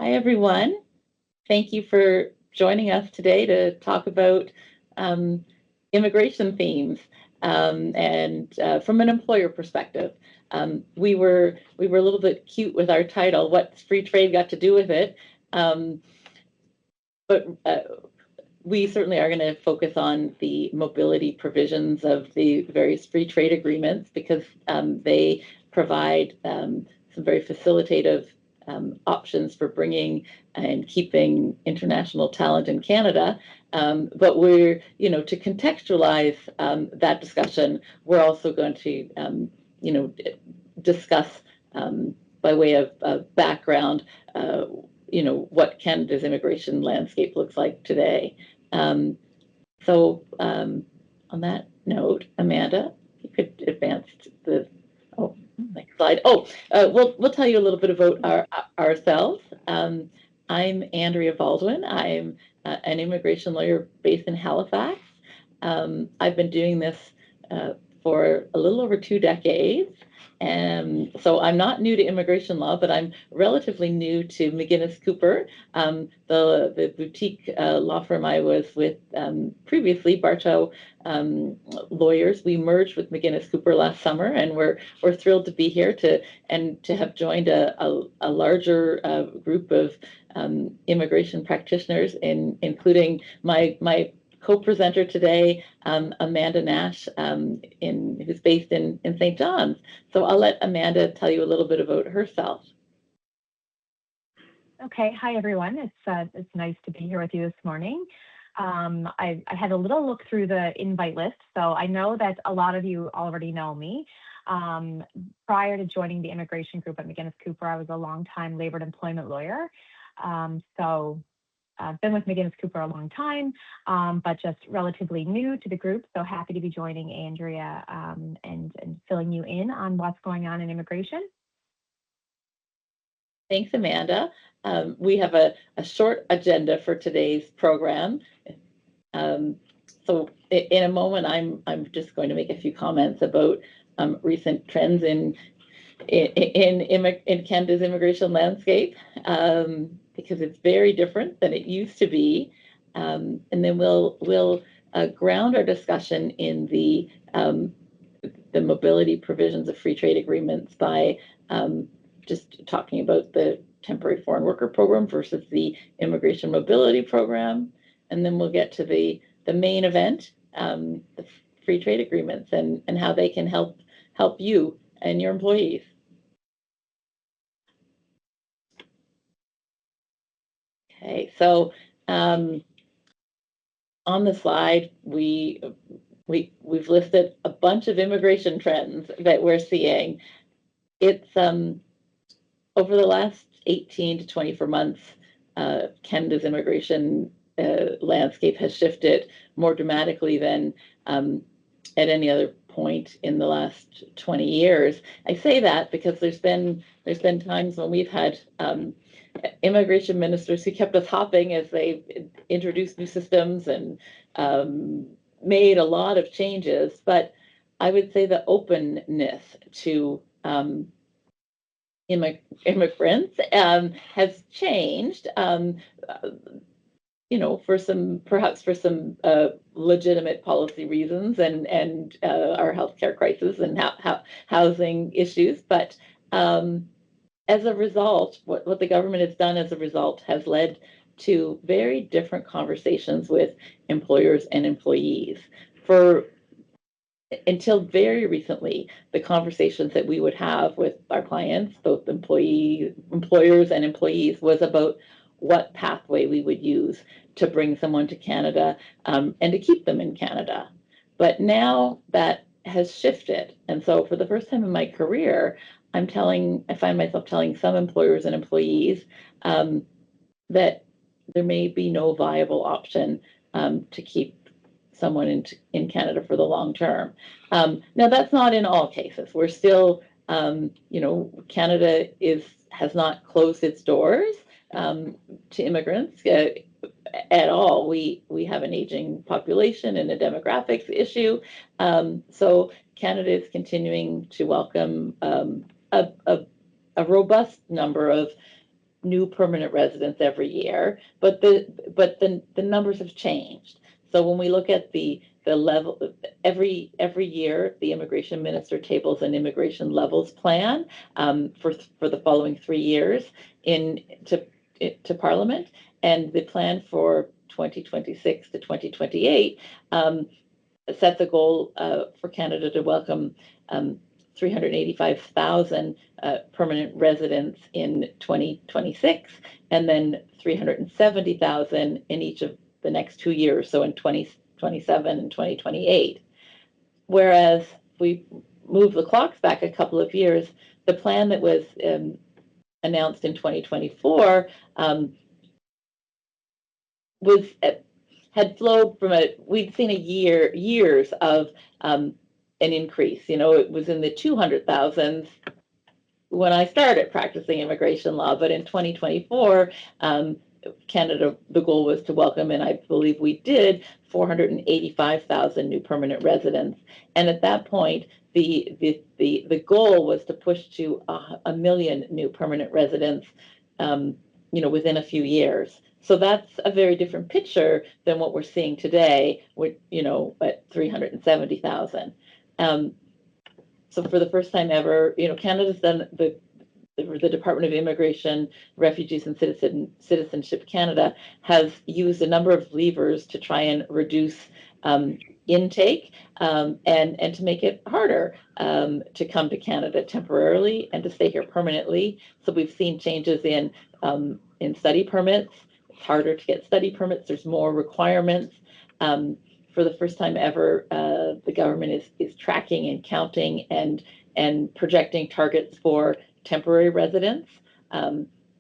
Hi, everyone. Thank you for joining us today to talk about immigration themes and from an employer perspective. We were a little bit cute with our title, "What's free trade got to do with it?" But we certainly are going to focus on the mobility provisions of the various free trade agreements because they provide some very facilitative options for bringing and keeping international talent in Canada. But we're, to contextualize that discussion, we're also going to, discuss by way of background, what Canada's immigration landscape looks like today. So on that note, Amanda, you could advance the next slide. We'll tell you a little bit about ourselves. I'm Andrea Baldwin. I'm an immigration lawyer based in Halifax. I've been doing this for a little over 2 decades. And so I'm not new to immigration law, but I'm relatively new to McInnes Cooper, the boutique law firm I was with previously, Bartow Lawyers. We merged with McInnes Cooper last summer, and we're thrilled to be here to have joined a larger group of immigration practitioners, including my co-presenter today, Amanda Nash, who's based in St. John's. So I'll let Amanda tell you a little bit about herself. Okay, hi everyone. It's nice to be here with you this morning. I had a little look through the invite list, so I know that a lot of you already know me. Prior to joining the immigration group at McInnes Cooper, I was a long-time labor and employment lawyer. So I've been with McInnes Cooper a long time, but just relatively new to the group. So happy to be joining Andrea and filling you in on what's going on in immigration. Thanks, Amanda. We have a short agenda for today's program. So in a moment, I'm just going to make a few comments about recent trends in Canada's immigration landscape, because it's very different than it used to be. And then we'll ground our discussion in the mobility provisions of free trade agreements by just talking about the temporary foreign worker program versus the immigration mobility program. And then we'll get to the main event, the free trade agreements and how they can help you and your employees. Okay, so on the slide, we've listed a bunch of immigration trends that we're seeing. It's over the last 18 to 24 months, Canada's immigration landscape has shifted more dramatically than at any other point in the last 20 years. I say that because there's been times when we've had immigration ministers who kept us hopping as they introduced new systems and made a lot of changes. But I would say the openness to immigrants has changed, perhaps for some legitimate policy reasons and our healthcare crisis and housing issues. But as a result, what the government has done as a result has led to very different conversations with employers and employees. Until very recently, the conversations that we would have with our clients, both employers and employees, was about what pathway we would use to bring someone to Canada and to keep them in Canada. But now that has shifted. And so for the first time in my career, I find myself telling some employers and employees that there may be no viable option to keep someone in Canada for the long term. Now, that's not in all cases. We're still, Canada has not closed its doors to immigrants at all. We have an aging population and a demographics issue. So Canada is continuing to welcome a robust number of new permanent residents every year, but the numbers have changed. So when we look at the level, every year, the immigration minister tables an immigration levels plan for the following 3 years to Parliament, and the plan for 2026 to 2028 sets a goal for Canada to welcome 385,000 permanent residents in 2026, and then 370,000 in each of the next 2 years, so in 2027 and 2028. Whereas if we move the clocks back a couple of years, the plan that was announced in 2024 had flowed from we'd seen years of an increase. It was in the 200,000s when I started practicing immigration law, but in 2024, Canada, the goal was to welcome, and I believe we did, 485,000 new permanent residents. And at that point, the goal was to push to 1 million new permanent residents, within a few years. So that's a very different picture than what we're seeing today, with at 370,000. So for the first time ever, Canada's done the Department of Immigration, Refugees and Citizenship Canada has used a number of levers to try and reduce intake and to make it harder to come to Canada temporarily and to stay here permanently. So we've seen changes in study permits. It's harder to get study permits. There's more requirements. For the first time ever, the government is tracking and counting and projecting targets for temporary residents.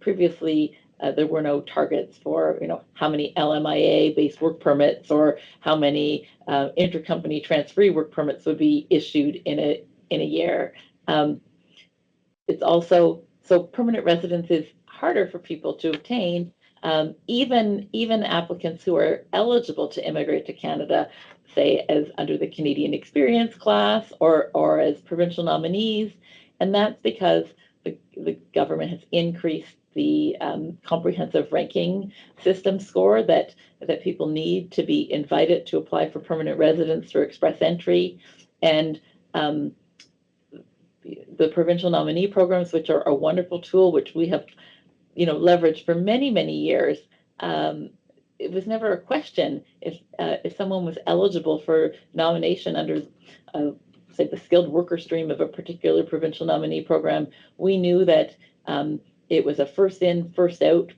Previously, there were no targets for how many LMIA-based work permits or how many intercompany transferee work permits would be issued in a year. It's also so permanent residence is harder for people to obtain. Even applicants who are eligible to immigrate to Canada, say as under the Canadian Experience class or as provincial nominees, and that's because the government has increased the comprehensive ranking system score that people need to be invited to apply for permanent residence through express entry, and the provincial nominee programs, which are a wonderful tool, which we have leveraged for many, many years. It was never a question if someone was eligible for nomination under, say, the skilled worker stream of a particular provincial nominee program. We knew that it was a first in, first out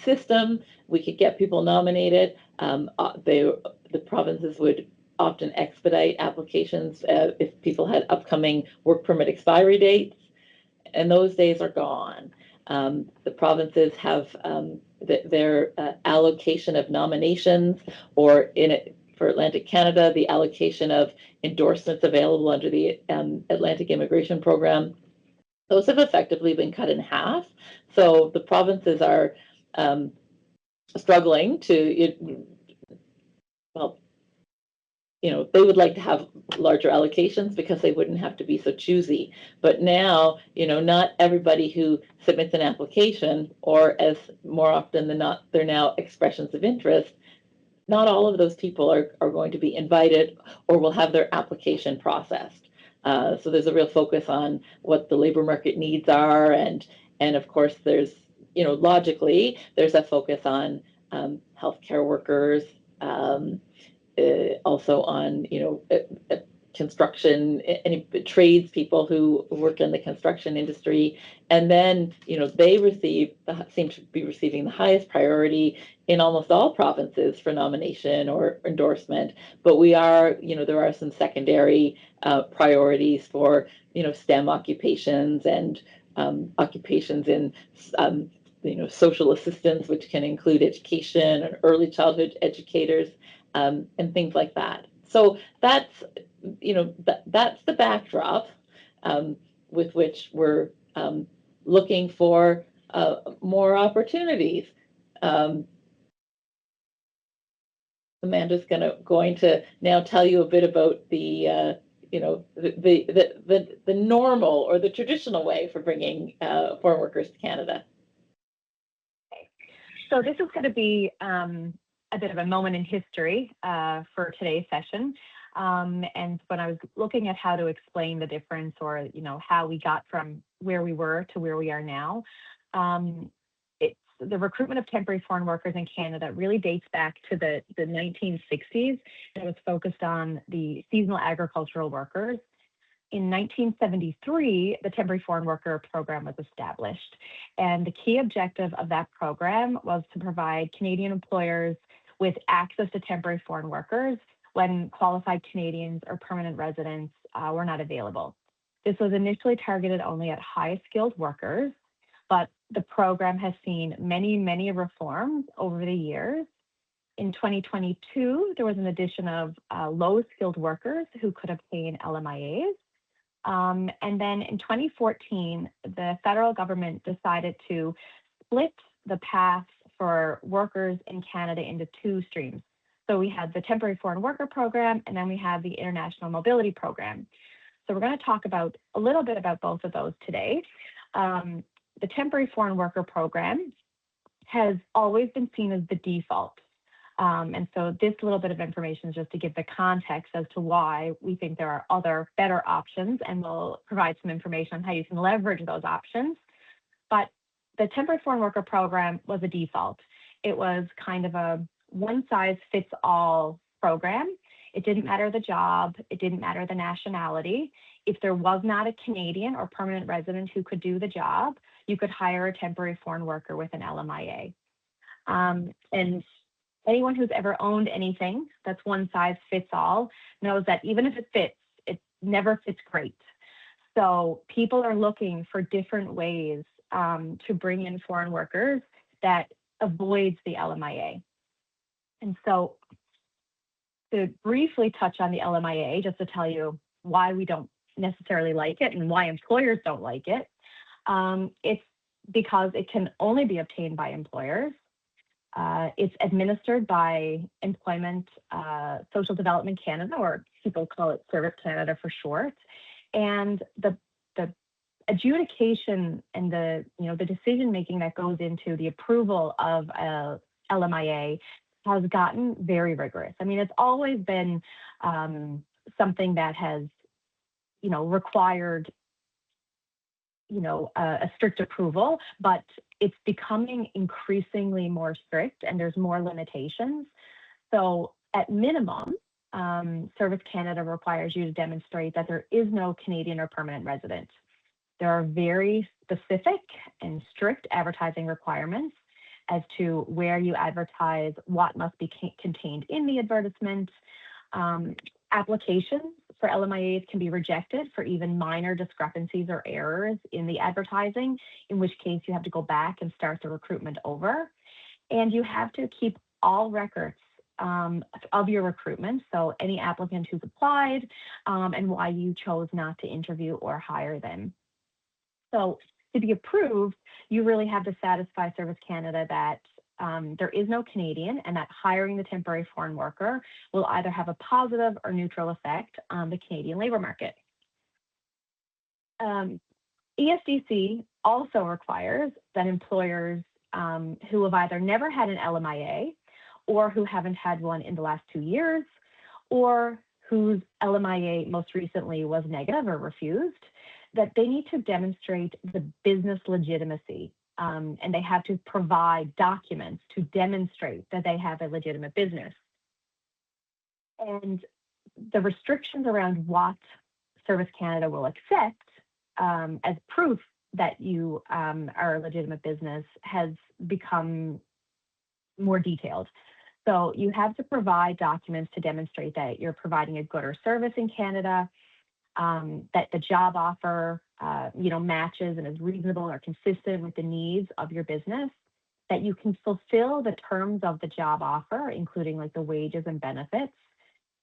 system. We could get people nominated. The provinces would often expedite applications if people had upcoming work permit expiry dates, and those days are gone. The provinces have their allocation of nominations, or for Atlantic Canada, the allocation of endorsements available under the Atlantic Immigration Program. Those have effectively been cut in half. So the provinces are struggling to, they would like to have larger allocations because they wouldn't have to be so choosy. But now, not everybody who submits an application, or as more often than not, they're now expressions of interest, not all of those people are going to be invited or will have their application processed. So there's a real focus on what the labor market needs are. And of course, there's, logically, there's a focus on healthcare workers, also on construction, any trades people who work in the construction industry, and then they seem to be receiving the highest priority in almost all provinces for nomination or endorsement. But there are some secondary priorities for STEM occupations and occupations in social assistance, which can include education and early childhood educators. And things like that. So that's the backdrop with which we're looking for more opportunities. Amanda's going to now tell you a bit about the normal or the traditional way for bringing foreign workers to Canada. So this is going to be a bit of a moment in history for today's session. And when I was looking at how to explain the difference, or how we got from where we were to where we are now, it's the recruitment of temporary foreign workers in Canada really dates back to the 1960s. It was focused on the seasonal agricultural workers. In 1973, the Temporary Foreign Worker Program was established. And the key objective of that program was to provide Canadian employers with access to temporary foreign workers when qualified Canadians or permanent residents were not available. This was initially targeted only at high-skilled workers, but the program has seen many, many reforms over the years. In 2022, there was an addition of low-skilled workers who could obtain LMIAs. And then in 2014, the federal government decided to split the path for workers in Canada into two streams. So we had the Temporary Foreign Worker Program, and then we have the International Mobility Program. So we're going to talk about a little bit about both of those today. The Temporary Foreign Worker Program has always been seen as the default. And so this little bit of information is just to give the context as to why we think there are other better options, and we'll provide some information on how you can leverage those options. But the Temporary Foreign Worker Program was a default. It was kind of a one-size-fits-all program. It didn't matter the job. It didn't matter the nationality. If there was not a Canadian or permanent resident who could do the job, you could hire a temporary foreign worker with an LMIA. And anyone who's ever owned anything that's one size fits all knows that even if it fits, it never fits great. So people are looking for different ways to bring in foreign workers that avoids the LMIA. And so to briefly touch on the LMIA, just to tell you why we don't necessarily like it and why employers don't like it, it's because it can only be obtained by employers. It's administered by Employment Social Development Canada, or people call it Service Canada for short. And the adjudication and the decision making that goes into the approval of a LMIA has gotten very rigorous. I mean, it's always been something that has required a strict approval, but it's becoming increasingly more strict and there's more limitations. So at minimum, Service Canada requires you to demonstrate that there is no Canadian or permanent resident. There are very specific and strict advertising requirements as to where you advertise, what must be contained in the advertisement. Applications for LMIAs can be rejected for even minor discrepancies or errors in the advertising, in which case you have to go back and start the recruitment over. And you have to keep all records of your recruitment, so any applicant who's applied and why you chose not to interview or hire them. So to be approved, you really have to satisfy Service Canada that there is no Canadian and that hiring the temporary foreign worker will either have a positive or neutral effect on the Canadian labour market. ESDC also requires that employers who have either never had an LMIA or who haven't had one in the last 2 years, or whose LMIA most recently was negative or refused, that they need to demonstrate the business legitimacy. And they have to provide documents to demonstrate that they have a legitimate business. And the restrictions around what Service Canada will accept as proof that you are a legitimate business has become more detailed. So you have to provide documents to demonstrate that you're providing a good or service in Canada, that the job offer matches and is reasonable or consistent with the needs of your business, that you can fulfill the terms of the job offer, including like the wages and benefits,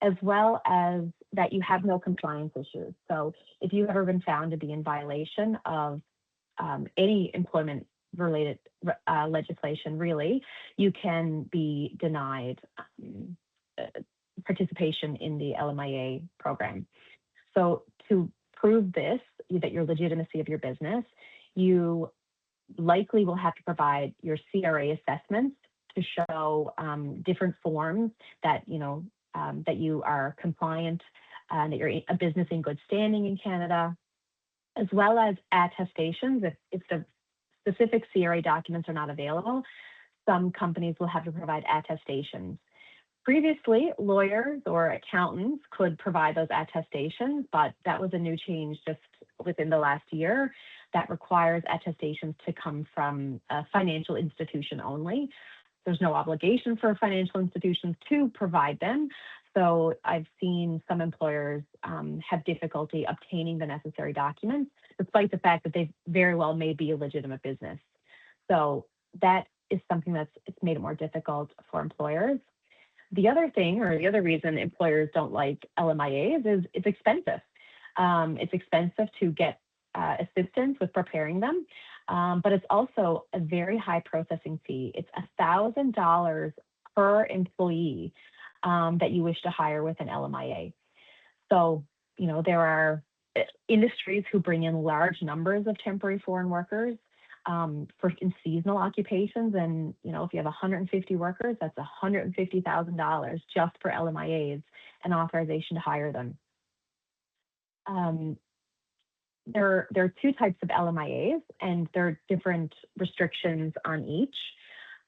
as well as that you have no compliance issues. So if you've ever been found to be in violation of any employment related legislation, really, you can be denied participation in the LMIA program. So to prove this, that your legitimacy of your business, you likely will have to provide your CRA assessments to show different forms that that you are compliant and that you're a business in good standing in Canada, as well as attestations. If the specific CRA documents are not available, some companies will have to provide attestations. Previously, lawyers or accountants could provide those attestations, but that was a new change just within the last year that requires attestations to come from a financial institution only. There's no obligation for financial institutions to provide them. So I've seen some employers have difficulty obtaining the necessary documents, despite the fact that they very well may be a legitimate business. So that is something it's made it more difficult for employers. The other thing, or the other reason employers don't like LMIAs is it's expensive. It's expensive to get assistance with preparing them, but it's also a very high processing fee. It's $1,000 per employee that you wish to hire with an LMIA. So, there are industries who bring in large numbers of temporary foreign workers in seasonal occupations. And, if you have 150 workers, that's $150,000 just for LMIAs and authorization to hire them. There are two types of LMIAs, and there are different restrictions on each.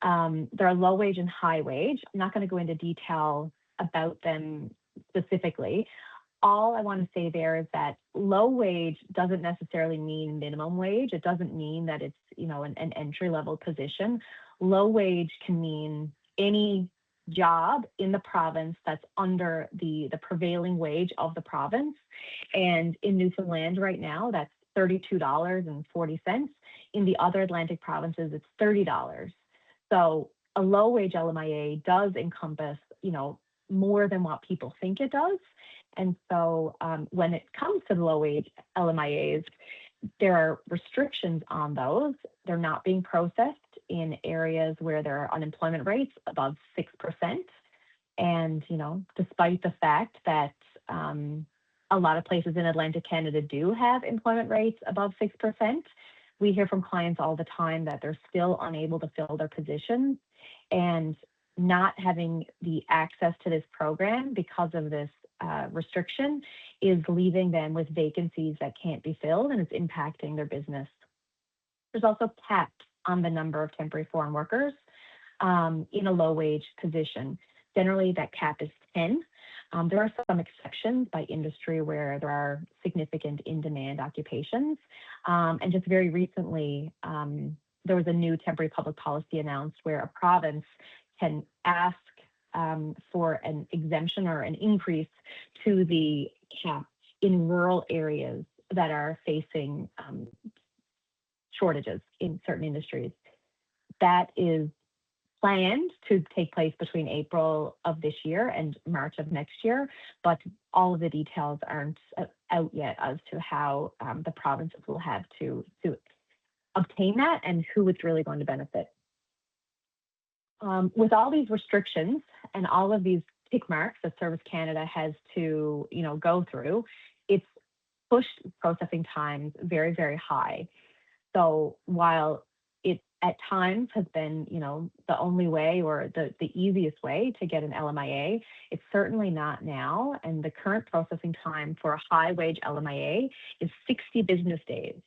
There are low wage and high wage. I'm not going to go into detail about them specifically. All I want to say there is that low wage doesn't necessarily mean minimum wage. It doesn't mean that it's, an entry-level position. Low wage can mean any job in the province that's under the prevailing wage of the province. And in Newfoundland right now, that's $32.40. In the other Atlantic provinces, it's $30. So a low wage LMIA does encompass, more than what people think it does. And so when it comes to the low wage LMIAs, there are restrictions on those. They're not being processed in areas where there are unemployment rates above 6%. And, despite the fact that a lot of places in Atlantic Canada do have employment rates above 6%, we hear from clients all the time that they're still unable to fill their positions, and not having the access to this program because of this restriction is leaving them with vacancies that can't be filled, and it's impacting their business. There's also caps on the number of temporary foreign workers in a low wage position. Generally, that cap is 10. There are some exceptions by industry where there are significant in-demand occupations. And just very recently, there was a new temporary public policy announced where a province can ask for an exemption or an increase to the cap in rural areas that are facing shortages in certain industries. That is planned to take place between April of this year and March of next year, but all of the details aren't out yet as to how the provinces will have to obtain that and who it's really going to benefit. With all these restrictions and all of these tick marks that Service Canada has to, go through, it's pushed processing times very, very high. So while it at times has been, the only way or the easiest way to get an LMIA, it's certainly not now. And the current processing time for a high wage LMIA is 60 business days.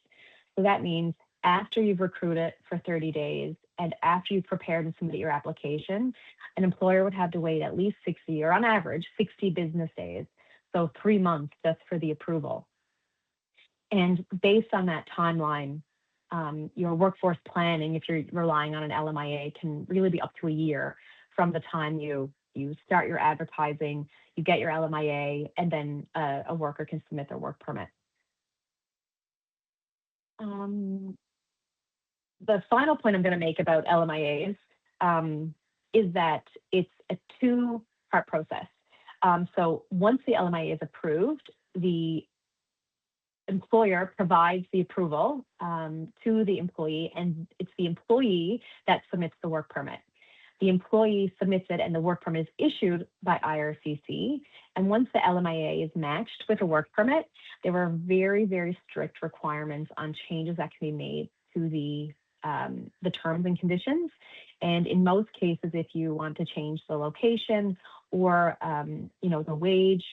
So that means after you've recruited for 30 days and after you've prepared and submitted your application, an employer would have to wait at least 60, or on average, 60 business days. So 3 months just for the approval. And based on that timeline, your workforce planning, if you're relying on an LMIA, can really be up to a year from the time you start your advertising, you get your LMIA, and then a worker can submit their work permit. The final point I'm going to make about LMIAs is that it's a two-part process. So once the LMIA is approved, the employer provides the approval to the employee, and it's the employee that submits the work permit. The employee submits it, and the work permit is issued by IRCC. And once the LMIA is matched with a work permit, there are very, very strict requirements on changes that can be made to the the terms and conditions. And in most cases, if you want to change the location or the wage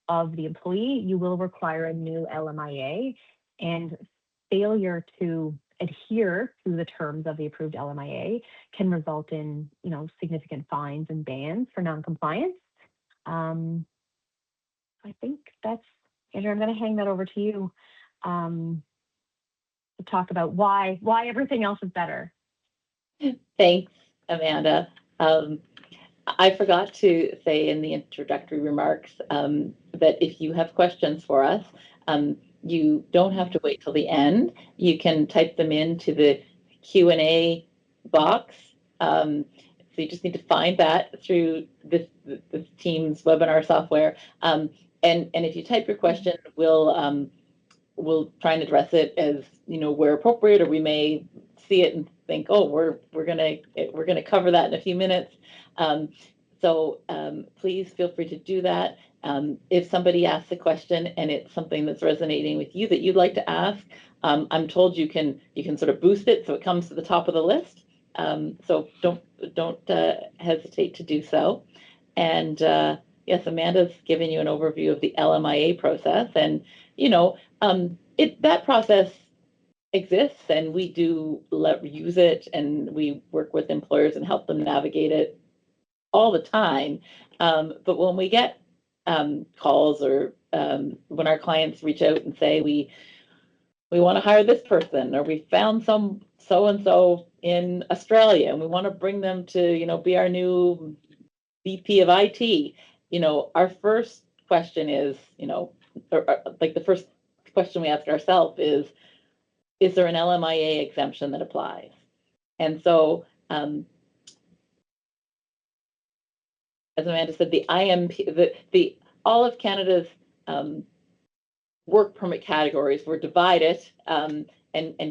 of the employee, you will require a new LMIA, and failure to adhere to the terms of the approved LMIA can result in significant fines and bans for noncompliance. I think that's, Andrea, I'm going to hang that over to you to talk about why everything else is better. Thanks, Amanda. I forgot to say in the introductory remarks that if you have questions for us, you don't have to wait till the end. You can type them into the Q&A box. So you just need to find that through this Teams webinar software. And if you type your question, we'll try and address it as where appropriate, or we may see it and think, oh, we're gonna cover that in a few minutes. So please feel free to do that. If somebody asks a question and it's something that's resonating with you that you'd like to ask, I'm told you can sort of boost it so it comes to the top of the list. So don't hesitate to do so. And yes, Amanda's given you an overview of the LMIA process, and that process exists, and we do use it, and we work with employers and help them navigate it all the time. But when we get calls, or when our clients reach out and say we want to hire this person, or we found some so-and-so in Australia and we want to bring them to be our new VP of IT, our first question is, or like the first question we ask ourselves is there an LMIA exemption that applies? And so, as Amanda said, the IMP, all of Canada's work permit categories were divided and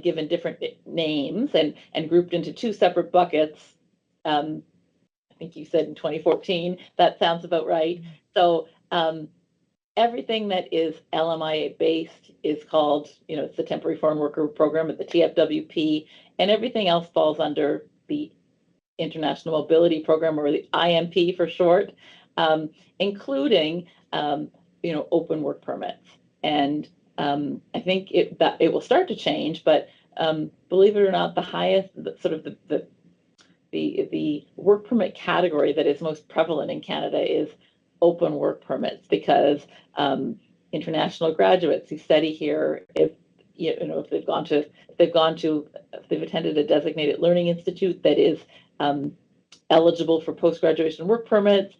given different names and grouped into two separate buckets. I think you said in 2014, that sounds about right. So everything that is LMIA based is called, it's the Temporary Foreign Worker Program at the TFWP, and everything else falls under the International Mobility Program, or the IMP for short, including open work permits. And I think it will start to change, but believe it or not, the highest sort of the work permit category that is most prevalent in Canada is open work permits, because international graduates who study here, if they've attended a designated learning institute that is eligible for post-graduation work permits,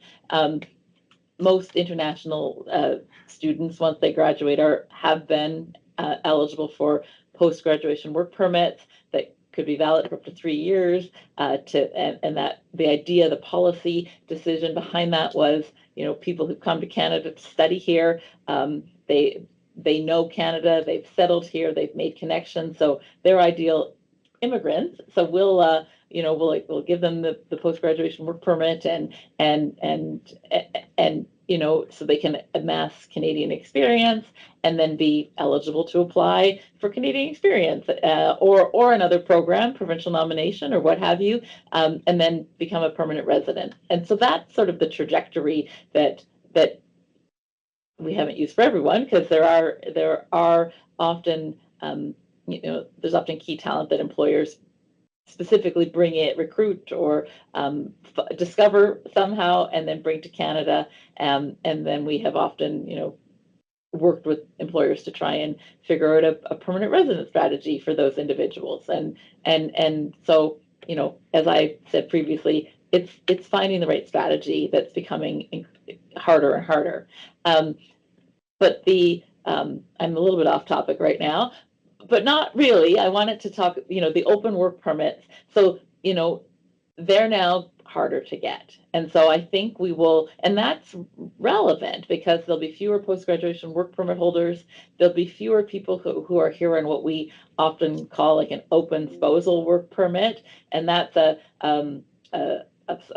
most international students, once they graduate, have been eligible for post-graduation work permits that could be valid for up to 3 years. And that the idea, the policy decision behind that was, people who've come to Canada to study here, they know Canada, they've settled here, they've made connections, so they're ideal immigrants. So we'll give them the post-graduation work permit and so they can amass Canadian experience and then be eligible to apply for Canadian experience or another program, provincial nomination or what have you, and then become a permanent resident. And so that's sort of the trajectory that we haven't used for everyone, because there are often there's often key talent that employers specifically recruit or discover somehow and then bring to Canada, and then we have often worked with employers to try and figure out a permanent resident strategy for those individuals, and so as I said previously, it's finding the right strategy that's becoming harder and harder. But I'm a little bit off topic right now, but not really. I wanted to talk, the open work permits. So, they're now harder to get. And so I think we will, and that's relevant because there'll be fewer post-graduation work permit holders. There'll be fewer people who are here on what we often call like an open spousal work permit. And that's a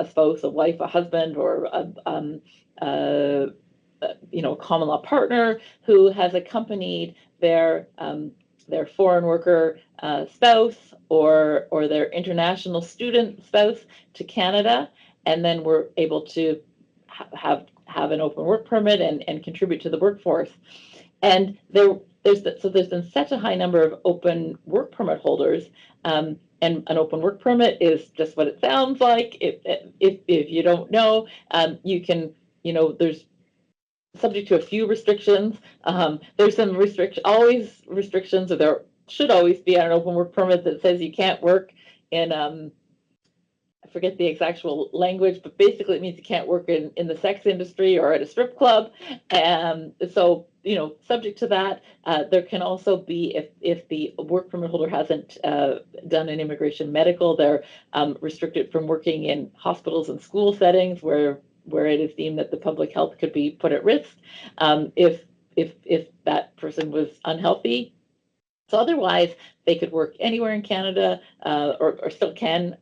spouse, a wife, a husband, or a common law partner who has accompanied their their foreign worker spouse or their international student spouse to Canada, and then were able to have an open work permit and contribute to the workforce. And there's been such a high number of open work permit holders, and an open work permit is just what it sounds like. If you don't know, you can, there's subject to a few restrictions. There's some always restrictions, or there should always be on an open work permit that says you can't work in, I forget the actual language, but basically it means you can't work in the sex industry or at a strip club. So, subject to that, there can also be, if the work permit holder hasn't done an immigration medical, they're restricted from working in hospitals and school settings where it is deemed that the public health could be put at risk, if that person was unhealthy. So otherwise, they could work anywhere in Canada, or still can.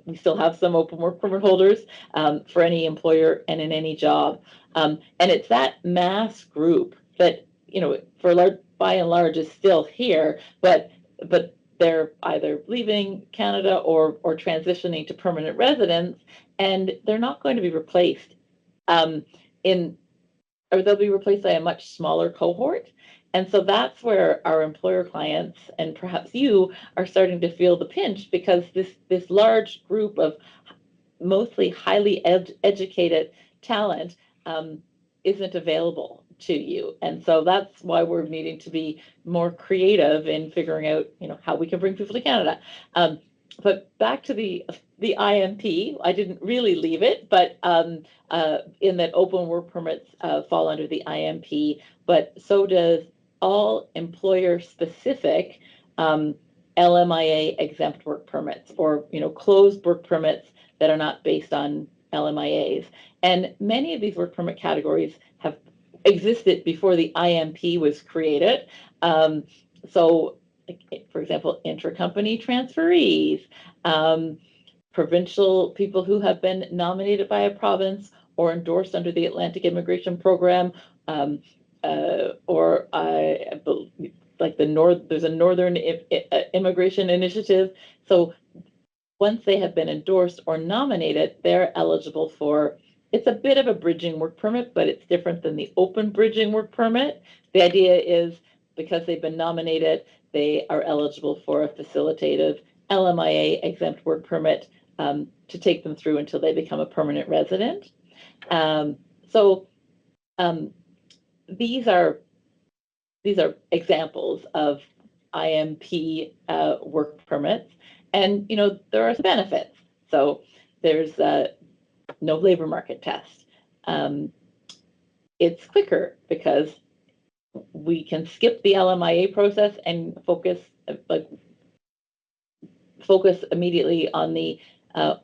We still have some open work permit holders for any employer and in any job. And it's that mass group that, by and large, is still here, but they're either leaving Canada or transitioning to permanent residence, and they're not going to be replaced or they'll be replaced by a much smaller cohort. And so that's where our employer clients, and perhaps you, are starting to feel the pinch, because this large group of mostly highly educated talent isn't available to you. And so that's why we're needing to be more creative in figuring out, how we can bring people to Canada. But back to the IMP, I didn't really leave it, but in that open work permits fall under the IMP, but so does all employer-specific LMIA exempt work permits, or closed work permits that are not based on LMIAs. And many of these work permit categories have existed before the IMP was created. So, for example, intercompany transferees, provincial people who have been nominated by a province or endorsed under the Atlantic Immigration Program, or like there's a Northern Immigration Initiative. So once they have been endorsed or nominated, they're eligible for, it's a bit of a bridging work permit, but it's different than the open bridging work permit. The idea is, because they've been nominated, they are eligible for a facilitative LMIA exempt work permit to take them through until they become a permanent resident. These are examples of IMP work permits, and there are some benefits. So there's no labor market test. It's quicker because we can skip the LMIA process and focus immediately on the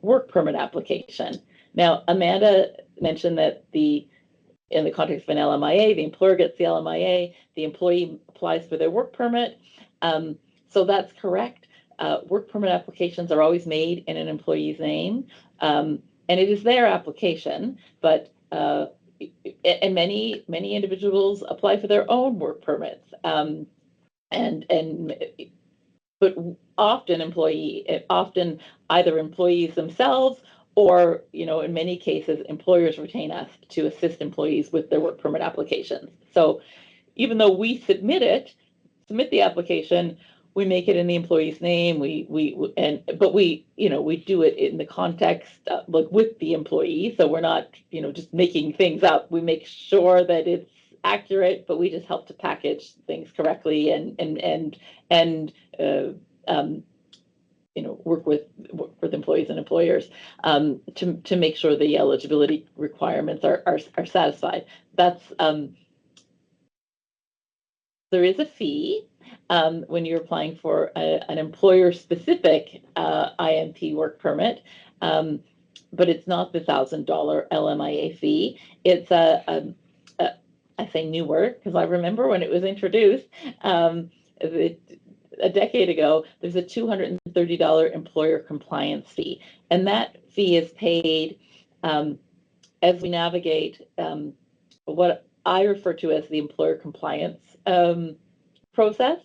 work permit application. Now, Amanda mentioned that in the context of an LMIA, the employer gets the LMIA, the employee applies for their work permit. So that's correct. Work permit applications are always made in an employee's name, and it is their application, but and many individuals apply for their own work permits, but often either employees themselves, or in many cases employers retain us to assist employees with their work permit applications. So even though we submit the application, we make it in the employee's name. But we do it in the context with the employee. So we're not just making things up. We make sure that it's accurate, but we just help to package things correctly and work with employees and employers to make sure the eligibility requirements are satisfied. That's there is a fee when you're applying for an employer-specific IMP work permit, but it's not the $1,000 LMIA fee. It's I say newer because I remember when it was introduced a decade ago. There's a $230 employer compliance fee, and that fee is paid as we navigate what I refer to as the employer compliance process.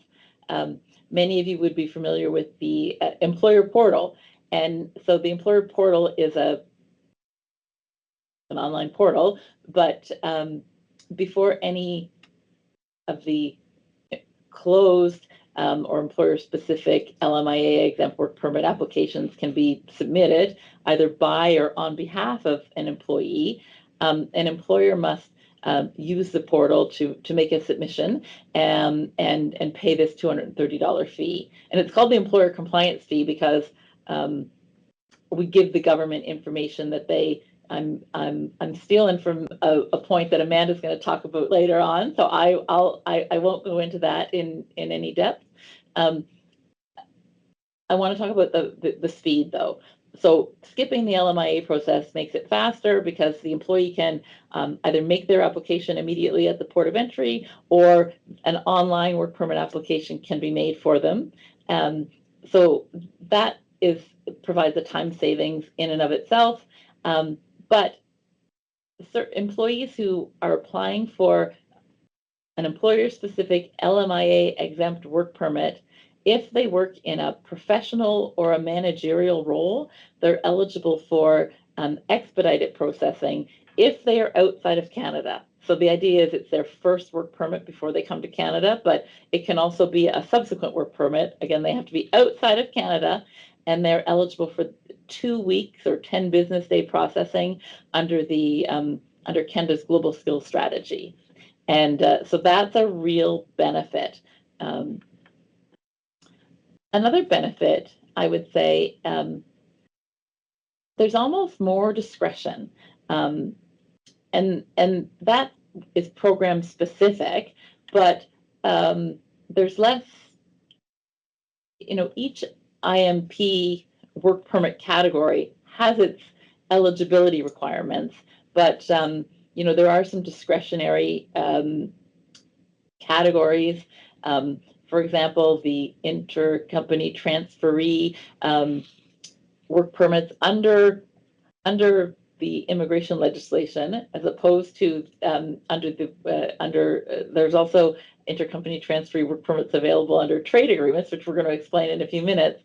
many of you would be familiar with the employer portal. And so the employer portal is an online portal, but before any of the closed or employer-specific LMIA exempt work permit applications can be submitted either by or on behalf of an employee, an employer must use the portal to make a submission and pay this $230 fee. And it's called the employer compliance fee because we give the government information that they. I'm stealing from a point that Amanda's going to talk about later on, so I won't go into that in any depth. I want to talk about the speed though. So skipping the LMIA process makes it faster because the employee can either make their application immediately at the port of entry, or an online work permit application can be made for them. So that provides a time savings in and of itself. But employees who are applying for an employer-specific LMIA exempt work permit, if they work in a professional or a managerial role, they're eligible for expedited processing if they are outside of Canada. So the idea is it's their first work permit before they come to Canada, but it can also be a subsequent work permit. Again, they have to be outside of Canada, and they're eligible for 2 weeks or 10 business day processing under the under Canada's Global Skills Strategy. And so that's a real benefit. Another benefit, I would say, there's almost more discretion. And that is program specific, but there's less, each IMP work permit category has its eligibility requirements, but there are some discretionary categories. For example, the intercompany transferee work permits under the immigration legislation, as opposed to there's also intercompany transferee work permits available under trade agreements, which we're going to explain in a few minutes.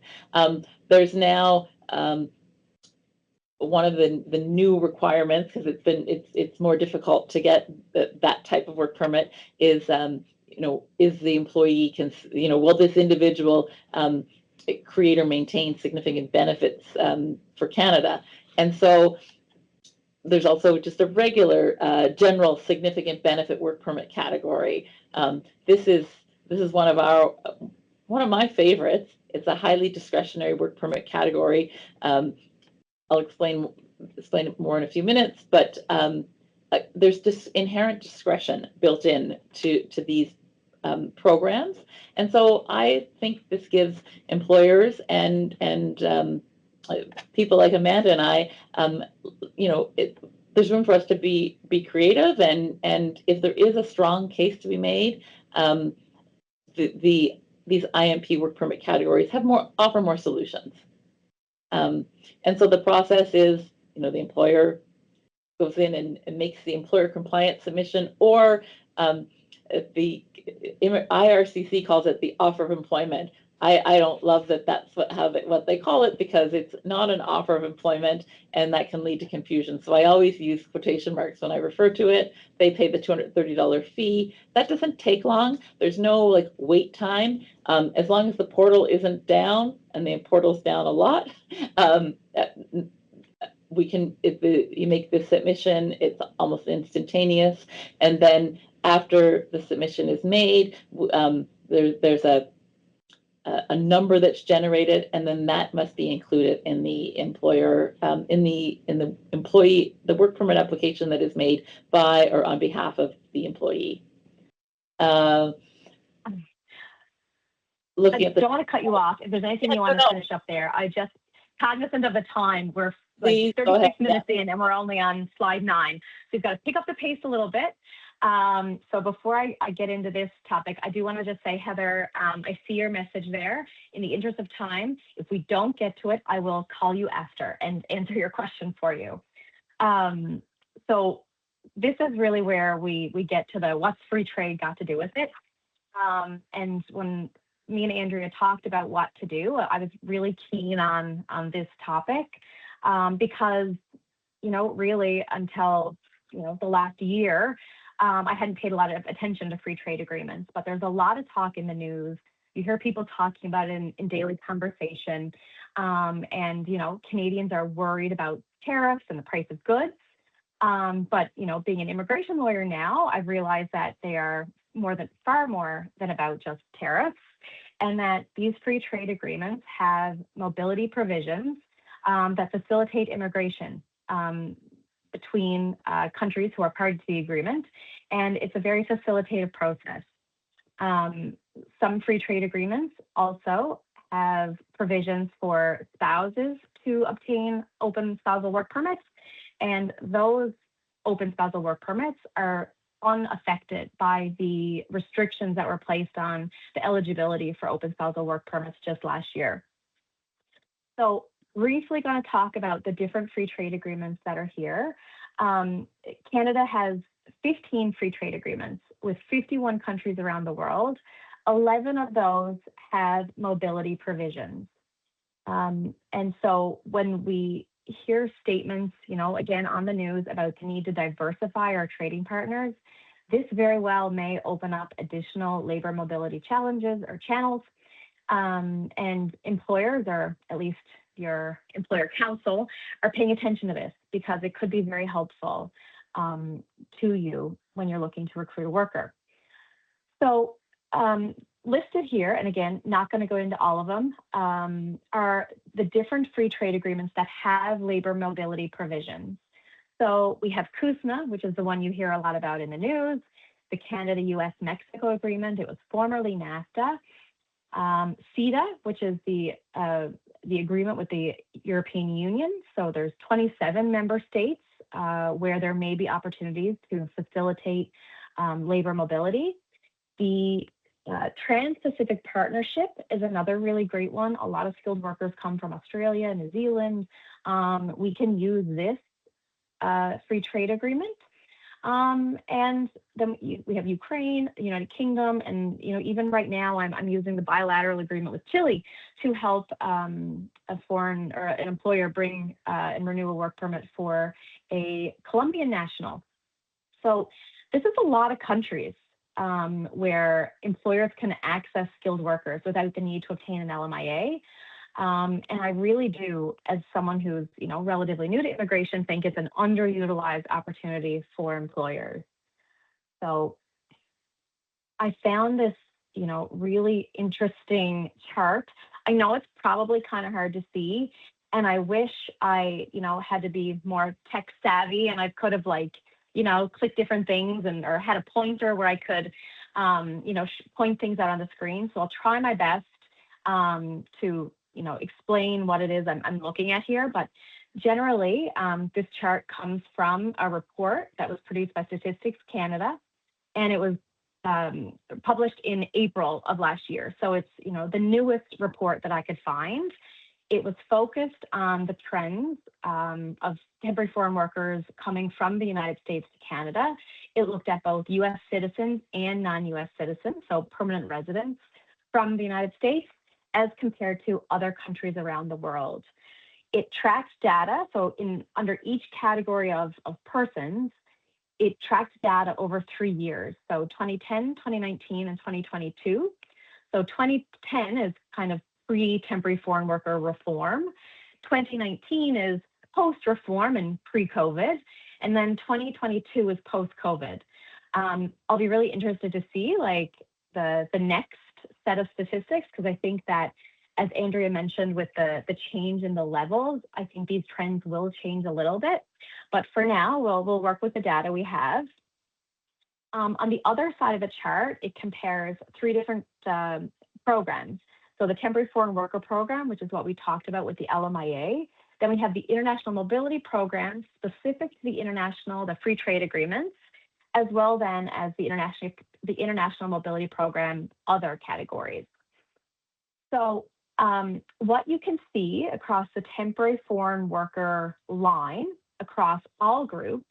There's now one of the new requirements, because it's more difficult to get that type of work permit, is is the employee will this individual create or maintain significant benefits for Canada? And so there's also just a regular general significant benefit work permit category. This is one of my favorites. It's a highly discretionary work permit category. I'll explain it more in a few minutes, but there's this inherent discretion built in to these programs. And so I think this gives employers and people like Amanda and I, there's room for us to be creative, and if there is a strong case to be made, these IMP work permit categories offer more solutions. And so the process is, the employer goes in and makes the employer compliance submission, or the IRCC calls it the offer of employment. I don't love that's what they call it, because it's not an offer of employment, and that can lead to confusion. So I always use quotation marks when I refer to it. They pay the $230 fee. That doesn't take long. There's no wait time. As long as the portal isn't down, and the portal's down a lot, you make the submission, it's almost instantaneous. And then after the submission is made, there's a number that's generated, and then that must be included in the employer, in the employee, the work permit application that is made by or on behalf of the employee. Looking I don't want to cut you off. If there's anything you want to finish up there, I just cognizant of the time. We're like 36 minutes in, and we're only on slide 9. So you've got to pick up the pace a little bit. So before I get into this topic, I do want to just say, Heather, I see your message there. In the interest of time, if we don't get to it, I will call you after and answer your question for you. So this is really where we get to the what's free trade got to do with it. And when me and Andrea talked about what to do, I was really keen on this topic because, really until, the last year, I hadn't paid a lot of attention to free trade agreements, but there's a lot of talk in the news. You hear people talking about it in daily conversation. And, Canadians are worried about tariffs and the price of goods. But, being an immigration lawyer now, I've realized that they are far more than about just tariffs, and that these free trade agreements have mobility provisions that facilitate immigration between countries who are party to the agreement, and it's a very facilitative process. Some free trade agreements also have provisions for spouses to obtain open spousal work permits, and those open spousal work permits are unaffected by the restrictions that were placed on the eligibility for open spousal work permits just last year. So briefly going to talk about the different free trade agreements that are here. Canada has 15 free trade agreements with 51 countries around the world. 11 of those have mobility provisions. And so when we hear statements, again, on the news about the need to diversify our trading partners, this very well may open up additional labor mobility challenges or channels. And employers, or at least your employer council, are paying attention to this because it could be very helpful to you when you're looking to recruit a worker. So listed here, and again, not going to go into all of them, are the different free trade agreements that have labor mobility provisions. So we have CUSMA, which is the one you hear a lot about in the news, the Canada-US-Mexico agreement. It was formerly NAFTA. CETA, which is the agreement with the European Union. So there's 27 member states where there may be opportunities to facilitate labor mobility. The Trans-Pacific Partnership is another really great one. A lot of skilled workers come from Australia, New Zealand. We can use this free trade agreement. And then we have Ukraine, the United Kingdom, and even right now I'm using the bilateral agreement with Chile to help a foreign or an employer bring and renew a work permit for a Colombian national. So this is a lot of countries where employers can access skilled workers without the need to obtain an LMIA. And I really do, as someone who's relatively new to immigration, think it's an underutilized opportunity for employers. So I found this, really interesting chart. I know it's probably kind of hard to see, and I wish I, had to be more tech savvy and I could have clicked different things or had a pointer where I could, point things out on the screen. So I'll try my best to explain what it is I'm looking at here. But generally, this chart comes from a report that was produced by Statistics Canada, and it was published in April of last year. So it's, the newest report that I could find. It was focused on the trends of temporary foreign workers coming from the United States to Canada. It looked at both U.S. citizens and non-U.S. citizens, so permanent residents from the United States, as compared to other countries around the world. It tracks data, so under each category of persons, it tracks data over 3 years, so 2010, 2019, and 2022. So 2010 is kind of pre-temporary foreign worker reform. 2019 is post-reform and pre-COVID. And then 2022 is post-COVID. I'll be really interested to see the next set of statistics, because I think that, as Andrea mentioned, with the change in the levels, I think these trends will change a little bit. But for now, we'll work with the data we have. On the other side of the chart, it compares 3 different programs. So the Temporary Foreign Worker Program, which is what we talked about with the LMIA. Then we have the International Mobility Program, specific to the free trade agreements, as well then as the International Mobility Program other categories. So what you can see across the temporary foreign worker line, across all groups,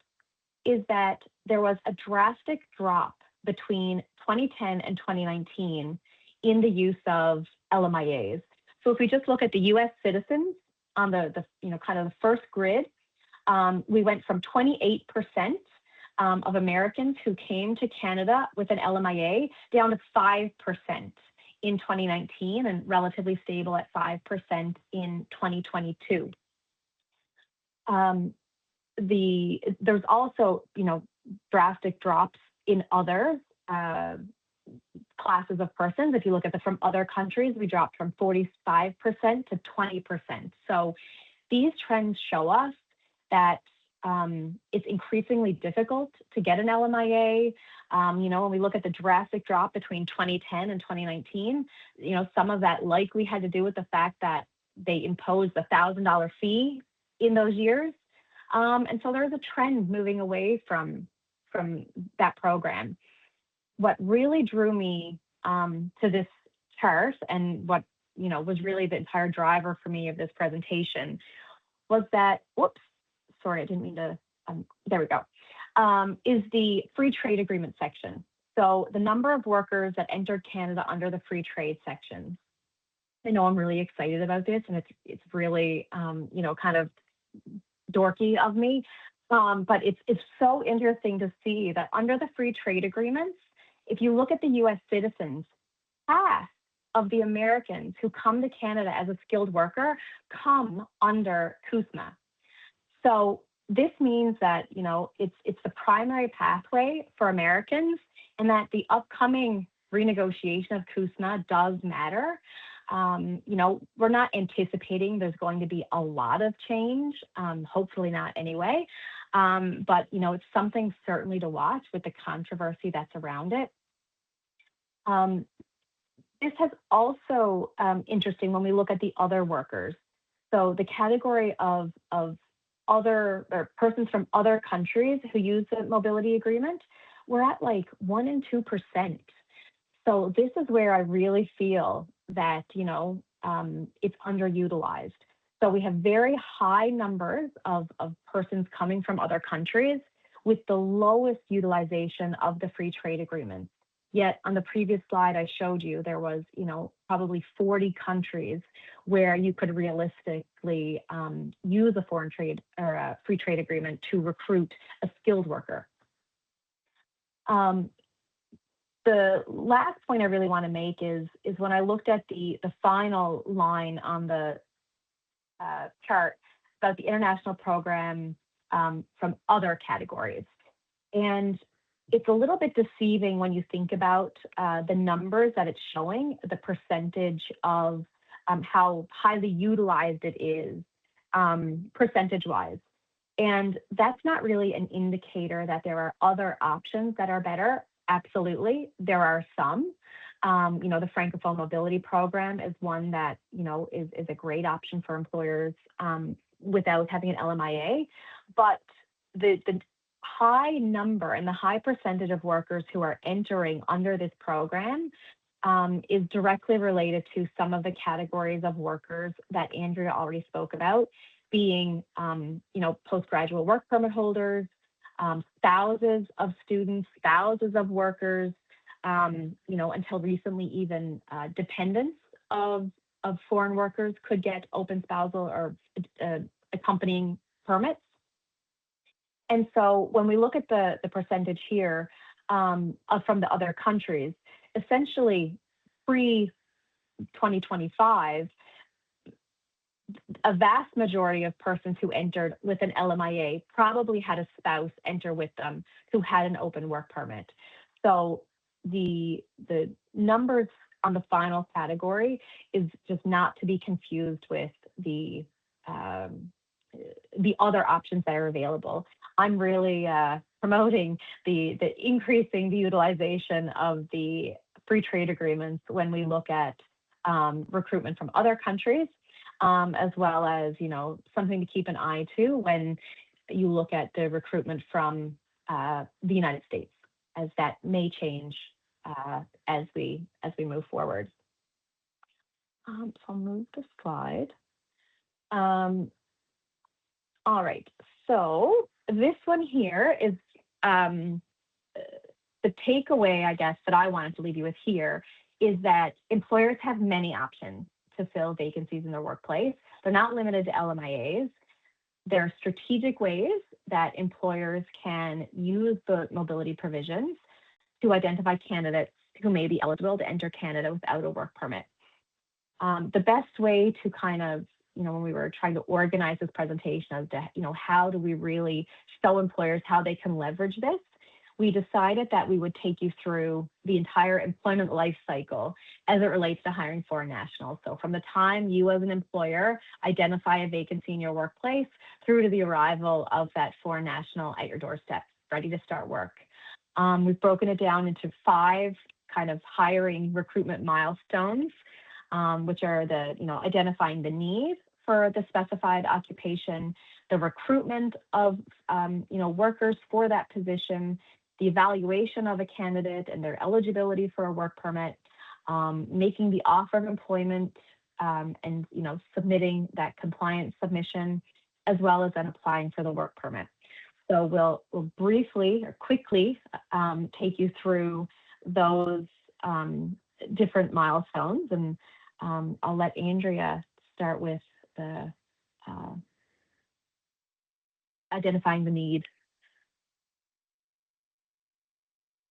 is that there was a drastic drop between 2010 and 2019 in the use of LMIAs. So if we just look at the U.S. citizens on the kind of the first grid, we went from 28% of Americans who came to Canada with an LMIA down to 5% in 2019 and relatively stable at 5% in 2022. There's also, drastic drops in other classes of persons. If you look at from other countries, we dropped from 45% to 20%. So these trends show us that it's increasingly difficult to get an LMIA. When we look at the drastic drop between 2010 and 2019, some of that likely had to do with the fact that they imposed the $1,000 fee in those years. And so there's a trend moving away from that program. What really drew me to this chart and what, was really the entire driver for me of this presentation was that, sorry, I didn't mean to, there we go, is the free trade agreement section. So the number of workers that entered Canada under the free trade section. I know I'm really excited about this, and it's really, kind of dorky of me, but it's so interesting to see that under the free trade agreements, if you look at the U.S. citizens, half of the Americans who come to Canada as a skilled worker come under CUSMA. So this means that, it's the primary pathway for Americans, and that the upcoming renegotiation of CUSMA does matter. We're not anticipating there's going to be a lot of change, hopefully not anyway, but, it's something certainly to watch with the controversy that's around it. This has also, interesting when we look at the other workers. So the category of other or persons from other countries who use the mobility agreement, we're at like 1% and 2%. So this is where I really feel that, it's underutilized. So we have very high numbers of persons coming from other countries with the lowest utilization of the free trade agreement. Yet on the previous slide I showed you, there was, probably 40 countries where you could realistically use a foreign trade or a free trade agreement to recruit a skilled worker. The last point I really want to make is when I looked at the final line on the chart about the international program from other categories. And it's a little bit deceiving when you think about the numbers that it's showing, the percentage of how highly utilized it is percentage-wise. And that's not really an indicator that there are other options that are better. Absolutely, there are some. The Francophone Mobility Program is one that, is a great option for employers without having an LMIA. But the high number and the high percentage of workers who are entering under this program is directly related to some of the categories of workers that Andrea already spoke about, being, postgraduate work permit holders, spouses of students, spouses of workers, until recently even dependents of foreign workers could get open spousal or accompanying permits. And so when we look at the percentage here from the other countries, essentially pre-2025, a vast majority of persons who entered with an LMIA probably had a spouse enter with them who had an open work permit. So the numbers on the final category is just not to be confused with the other options that are available. I'm really promoting the increasing the utilization of the free trade agreements when we look at recruitment from other countries, as well as, something to keep an eye to when you look at the recruitment from the United States, as that may change as we move forward. So I'll move the slide. All right, so this one here is the takeaway, I guess, that I wanted to leave you with here is that employers have many options to fill vacancies in their workplace. They're not limited to LMIAs. There are strategic ways that employers can use the mobility provisions to identify candidates who may be eligible to enter Canada without a work permit. The best way to kind of, when we were trying to organize this presentation as to, how do we really show employers how they can leverage this, we decided that we would take you through the entire employment life cycle as it relates to hiring foreign nationals. So from the time you as an employer identify a vacancy in your workplace through to the arrival of that foreign national at your doorstep, ready to start work. We've broken it down into 5 kind of hiring recruitment milestones, which are the, identifying the need for the specified occupation, the recruitment of, workers for that position, the evaluation of a candidate and their eligibility for a work permit, making the offer of employment, and, submitting that compliance submission, as well as then applying for the work permit. So we'll briefly or quickly take you through those different milestones, and I'll let Andrea start with the identifying the need.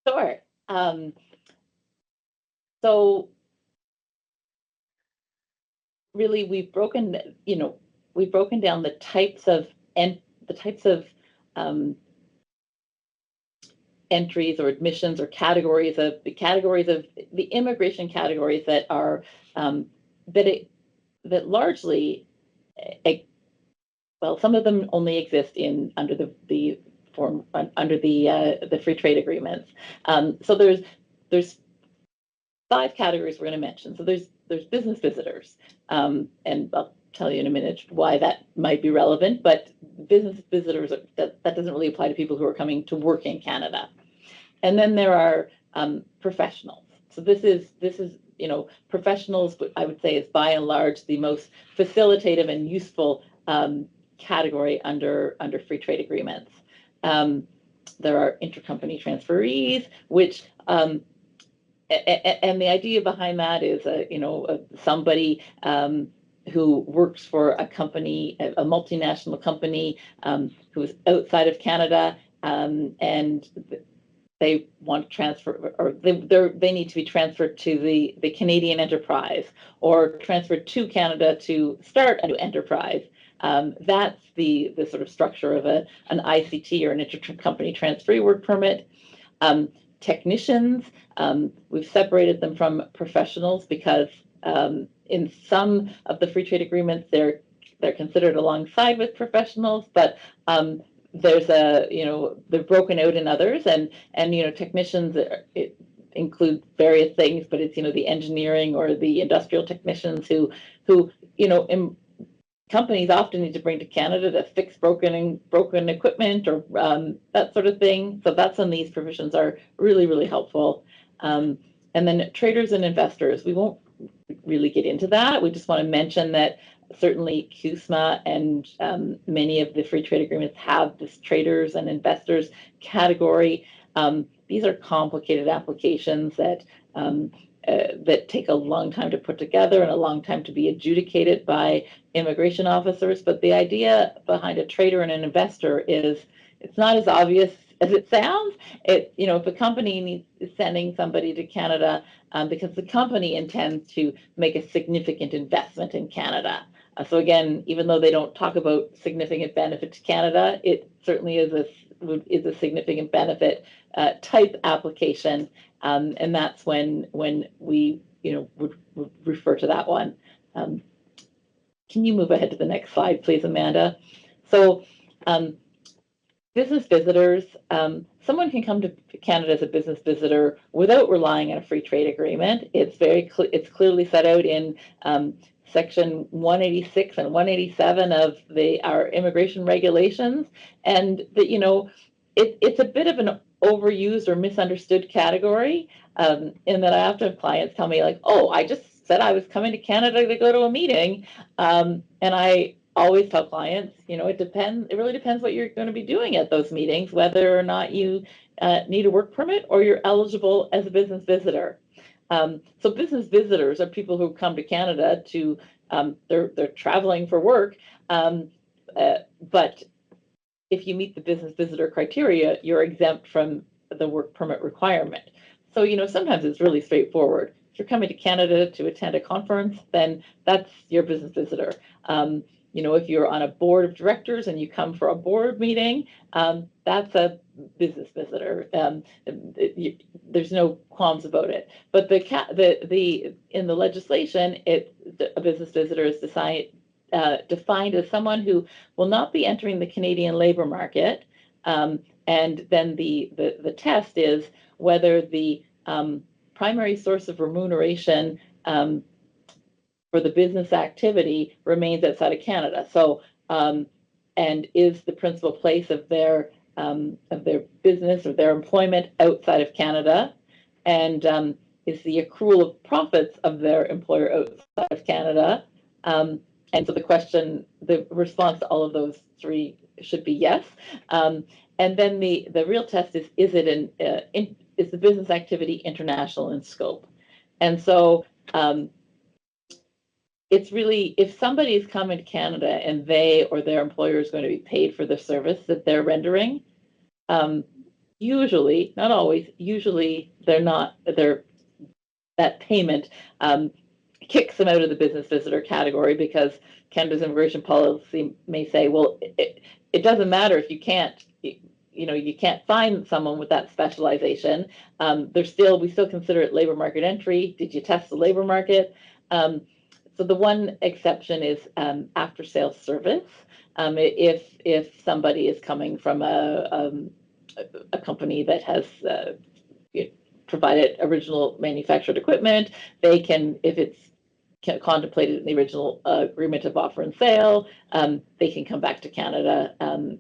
Sure. So really, we've broken down the types of entries or admissions or categories of the immigration categories that are that largely, well, some of them only exist under the free trade agreements. So there's 5 categories we're going to mention. So there's business visitors, and I'll tell you in a minute why that might be relevant. But business visitors, that doesn't really apply to people who are coming to work in Canada. And then there are professionals. So this is professionals, I would say, is by and large the most facilitative and useful category under free trade agreements. There are intercompany transferees, which and the idea behind that is somebody who works for a company, a multinational company, who is outside of Canada, and they want to transfer, or they need to be transferred to the Canadian enterprise, or transferred to Canada to start a new enterprise. That's the sort of structure of an ICT or an intercompany transferee work permit. Technicians, we've separated them from professionals because in some of the free trade agreements they're considered alongside with professionals, but there's they're broken out in others, and technicians, it includes various things, but it's the engineering or the industrial technicians who companies often need to bring to Canada to fix broken equipment or that sort of thing. So that's when these provisions are really, really helpful. And then traders and investors, we won't really get into that. We just want to mention that certainly CUSMA and many of the free trade agreements have this traders and investors category. These are complicated applications that take a long time to put together and a long time to be adjudicated by immigration officers. But the idea behind a trader and an investor is it's not as obvious as it sounds. If a company is sending somebody to Canada because the company intends to make a significant investment in Canada. So again, even though they don't talk about significant benefit to Canada, it certainly is a significant benefit type application, and that's when we would refer to that one. Can you move ahead to the next slide, please, Amanda? So business visitors, someone can come to Canada as a business visitor without relying on a free trade agreement. It's clearly set out in Section 186 and 187 of our immigration regulations, and that it's a bit of an overused or misunderstood category, in that I often have clients tell me like, "Oh, I just said I was coming to Canada to go to a meeting," and I always tell clients, it depends. It really depends what you're going to be doing at those meetings, whether or not you need a work permit or you're eligible as a business visitor. So business visitors are people who come to Canada to, they're traveling for work, but if you meet the business visitor criteria, you're exempt from the work permit requirement. So, sometimes it's really straightforward. If you're coming to Canada to attend a conference, then that's your business visitor. If you're on a board of directors and you come for a board meeting, that's a business visitor. There's no qualms about it. But in the legislation, a business visitor is defined as someone who will not be entering the Canadian labor market. And then the test is whether the primary source of remuneration for the business activity remains outside of Canada. So, and is the principal place of their business or their employment outside of Canada, and is the accrual of profits of their employer outside of Canada. And so the response to all of those three should be yes. And then the real test is is the business activity international in scope? And so it's really, if somebody is coming to Canada and they or their employer is going to be paid for the service that they're rendering, usually, not always, usually that payment kicks them out of the business visitor category, because Canada's immigration policy may say, well, it doesn't matter if you can't find someone with that specialization. We still consider it labor market entry. Did you test the labor market? So the one exception is after sales service. If somebody is coming from a company that has provided original manufactured equipment, they can, if it's contemplated in the original agreement of offer and sale, they can come back to Canada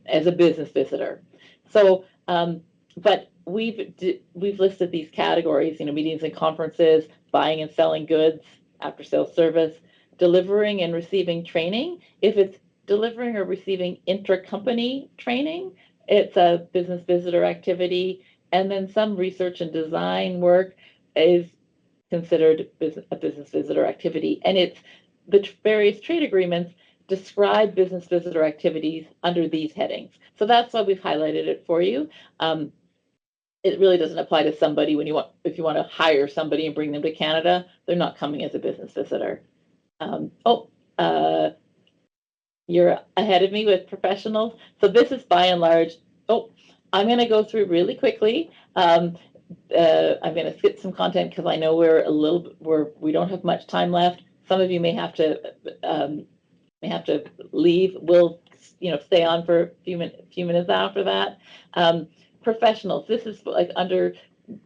as a business visitor. So, but we've listed these categories: meetings and conferences, buying and selling goods, after sales service, delivering and receiving training. If it's delivering or receiving intra-company training, it's a business visitor activity. And then some research and design work is considered a business visitor activity. And it's the various trade agreements describe business visitor activities under these headings. So that's why we've highlighted it for you. It really doesn't apply to somebody if you want to hire somebody and bring them to Canada. They're not coming as a business visitor. You're ahead of me with professionals. So this is by and large. I'm going to go through really quickly. I'm going to skip some content because I know we don't have much time left. Some of you may have to leave. We'll stay on for a few minutes after that. Professionals. This is like under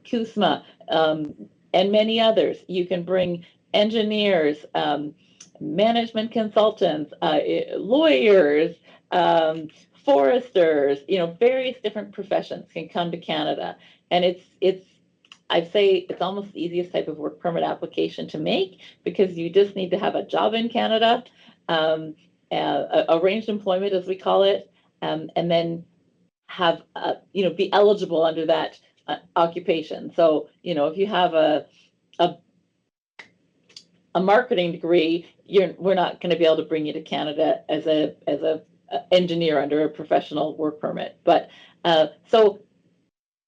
CUSMA and many others. You can bring engineers, management consultants, lawyers, foresters. Various different professions can come to Canada, and I'd say it's almost the easiest type of work permit application to make, because you just need to have a job in Canada, arranged employment as we call it, and then have be eligible under that occupation. So if you have a marketing degree, we're not going to be able to bring you to Canada as a engineer under a professional work permit. But so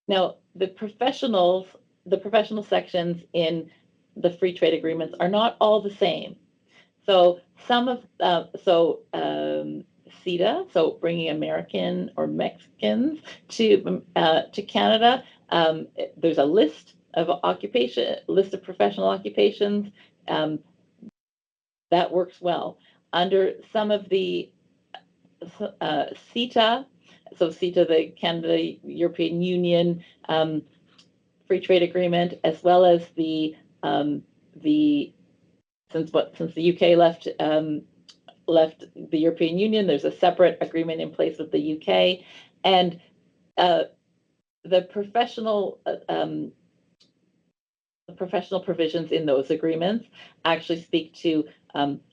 now the professional sections in the free trade agreements are not all the same. So CETA, so bringing American or Mexicans to Canada, there's a list of professional occupations that works well. Under some of the CETA, the Canada European Union free trade agreement, as well as since the UK left the European Union, there's a separate agreement in place with the UK, and the professional provisions in those agreements actually speak to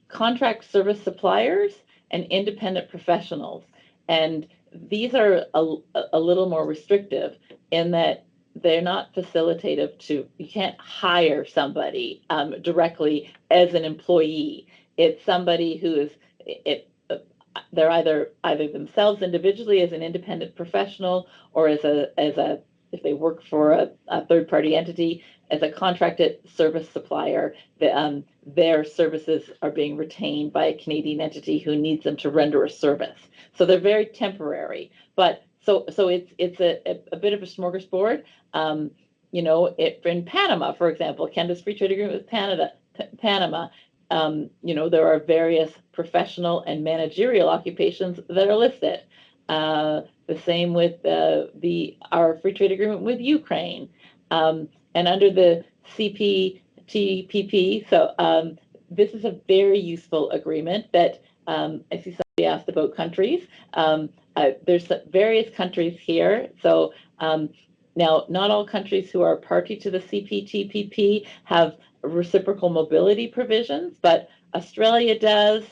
contract service suppliers and independent professionals, and these are a little more restrictive in that they're not facilitative to, you can't hire somebody directly as an employee. It's somebody who is, they're either themselves individually as an independent professional, or as a if they work for a third party entity, as a contracted service supplier. Their services are being retained by a Canadian entity who needs them to render a service. So they're very temporary, but so it's a bit of a smorgasbord. In Panama, for example, Canada's free trade agreement with Panama. There are various professional and managerial occupations that are listed. The same with our free trade agreement with Ukraine, and under the CPTPP. So this is a very useful agreement that I see somebody asked about countries. There's various countries here. So now, not all countries who are party to the CPTPP have reciprocal mobility provisions, but Australia does,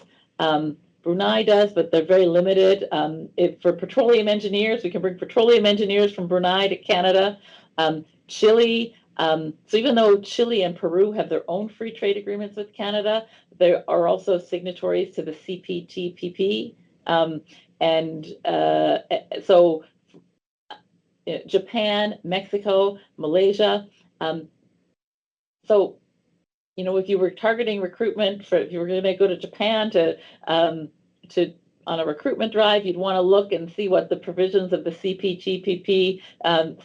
Brunei does, but they're very limited. For petroleum engineers, we can bring petroleum engineers from Brunei to Canada. Chile, so even though Chile and Peru have their own free trade agreements with Canada, they are also signatories to the CPTPP. So Japan, Mexico, Malaysia. So, if you were targeting recruitment if you were going to go to Japan on a recruitment drive, you'd want to look and see what the provisions of the CPTPP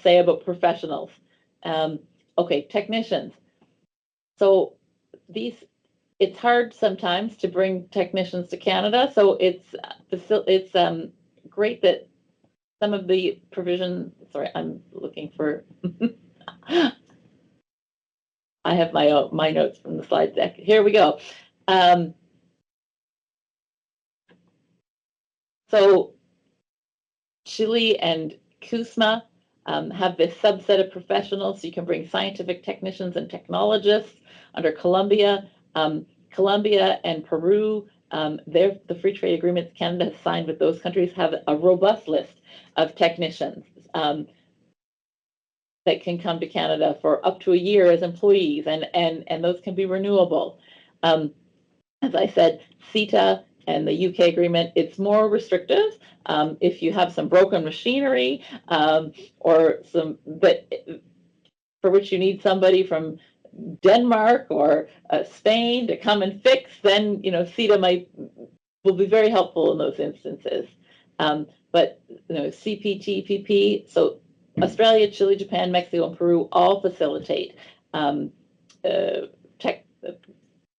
say about professionals. Okay, technicians. So it's hard sometimes to bring technicians to Canada. So it's great that some of the provision. Sorry, I'm looking for. I have my notes from the slide deck. Here we go. So Chile and CUSMA have this subset of professionals. So you can bring scientific technicians and technologists. Under Colombia, Colombia and Peru, the free trade agreements Canada has signed with those countries have a robust list of technicians that can come to Canada for up to a year as employees, and those can be renewable. As I said, CETA and the UK agreement, it's more restrictive. If you have some broken machinery or for which you need somebody from Denmark or Spain to come and fix, then CETA will be very helpful in those instances. But CPTPP, so Australia, Chile, Japan, Mexico, and Peru all facilitate the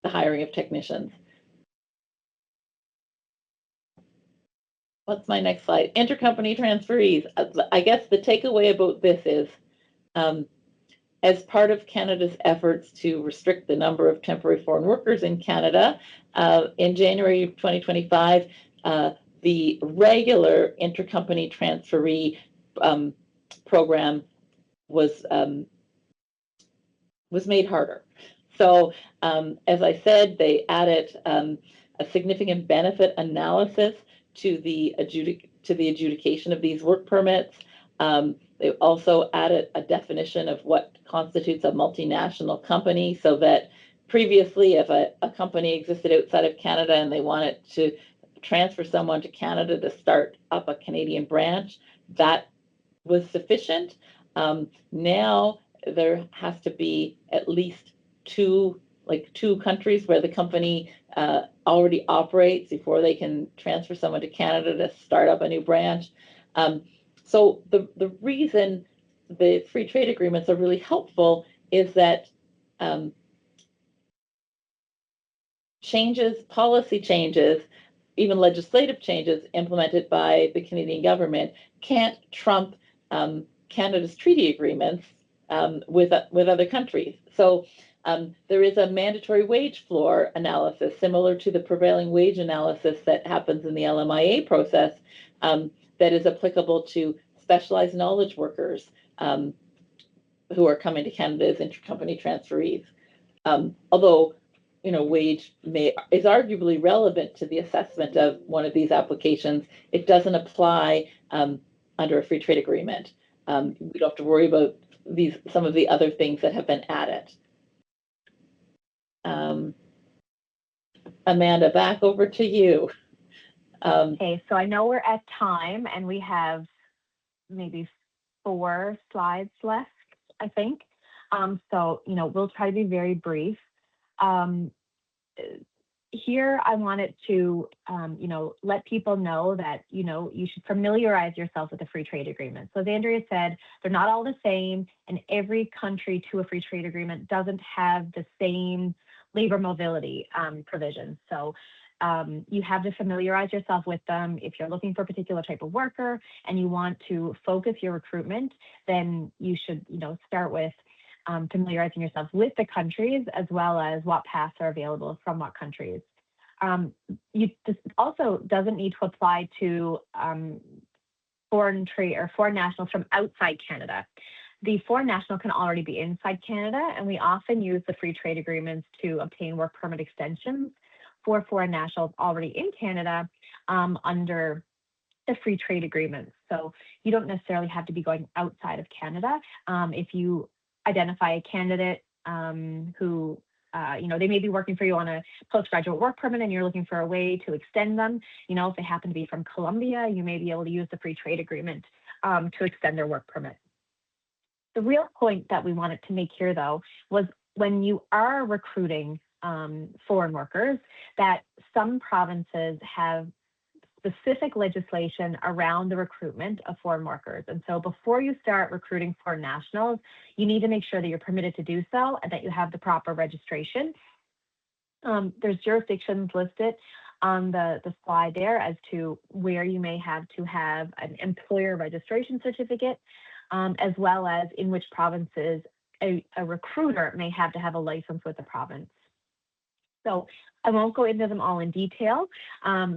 hiring of technicians. What's my next slide? Intercompany transferees. I guess the takeaway about this is, as part of Canada's efforts to restrict the number of temporary foreign workers in Canada, in January 2025, the regular intercompany transferee program was made harder. So, as I said, they added a significant benefit analysis to the adjudication of these work permits. They also added a definition of what constitutes a multinational company, so that previously, if a company existed outside of Canada and they wanted to transfer someone to Canada to start up a Canadian branch, that was sufficient. Now there has to be at least two countries where the company already operates before they can transfer someone to Canada to start up a new branch. So the reason the free trade agreements are really helpful is that policy changes, even legislative changes implemented by the Canadian government can't trump Canada's treaty agreements with other countries. So there is a mandatory wage floor analysis similar to the prevailing wage analysis that happens in the LMIA process that is applicable to specialized knowledge workers who are coming to Canada as intercompany transferees. Although wage is arguably relevant to the assessment of one of these applications, it doesn't apply under a free trade agreement. We don't have to worry about some of the other things that have been added. Amanda, back over to you. Okay, so I know we're at time and we have maybe 4 slides left, I think. So, we'll try to be very brief. Here, I wanted to, let people know that, you should familiarize yourself with the free trade agreement. So as Andrea said, they're not all the same, and every country to a free trade agreement doesn't have the same labor mobility provisions. So you have to familiarize yourself with them. If you're looking for a particular type of worker and you want to focus your recruitment, then you should, start with familiarizing yourself with the countries as well as what paths are available from what countries. This also doesn't need to apply to foreign trade or foreign nationals from outside Canada. The foreign national can already be inside Canada, and we often use the free trade agreements to obtain work permit extensions for foreign nationals already in Canada under the free trade agreements. So you don't necessarily have to be going outside of Canada. If you identify a candidate who, they may be working for you on a postgraduate work permit and you're looking for a way to extend them, if they happen to be from Colombia, you may be able to use the free trade agreement to extend their work permit. The real point that we wanted to make here, though, was when you are recruiting foreign workers, that some provinces have specific legislation around the recruitment of foreign workers. And so before you start recruiting foreign nationals, you need to make sure that you're permitted to do so and that you have the proper registration. There's jurisdictions listed on the slide there as to where you may have to have an employer registration certificate, as well as in which provinces a recruiter may have to have a license with the province. So I won't go into them all in detail,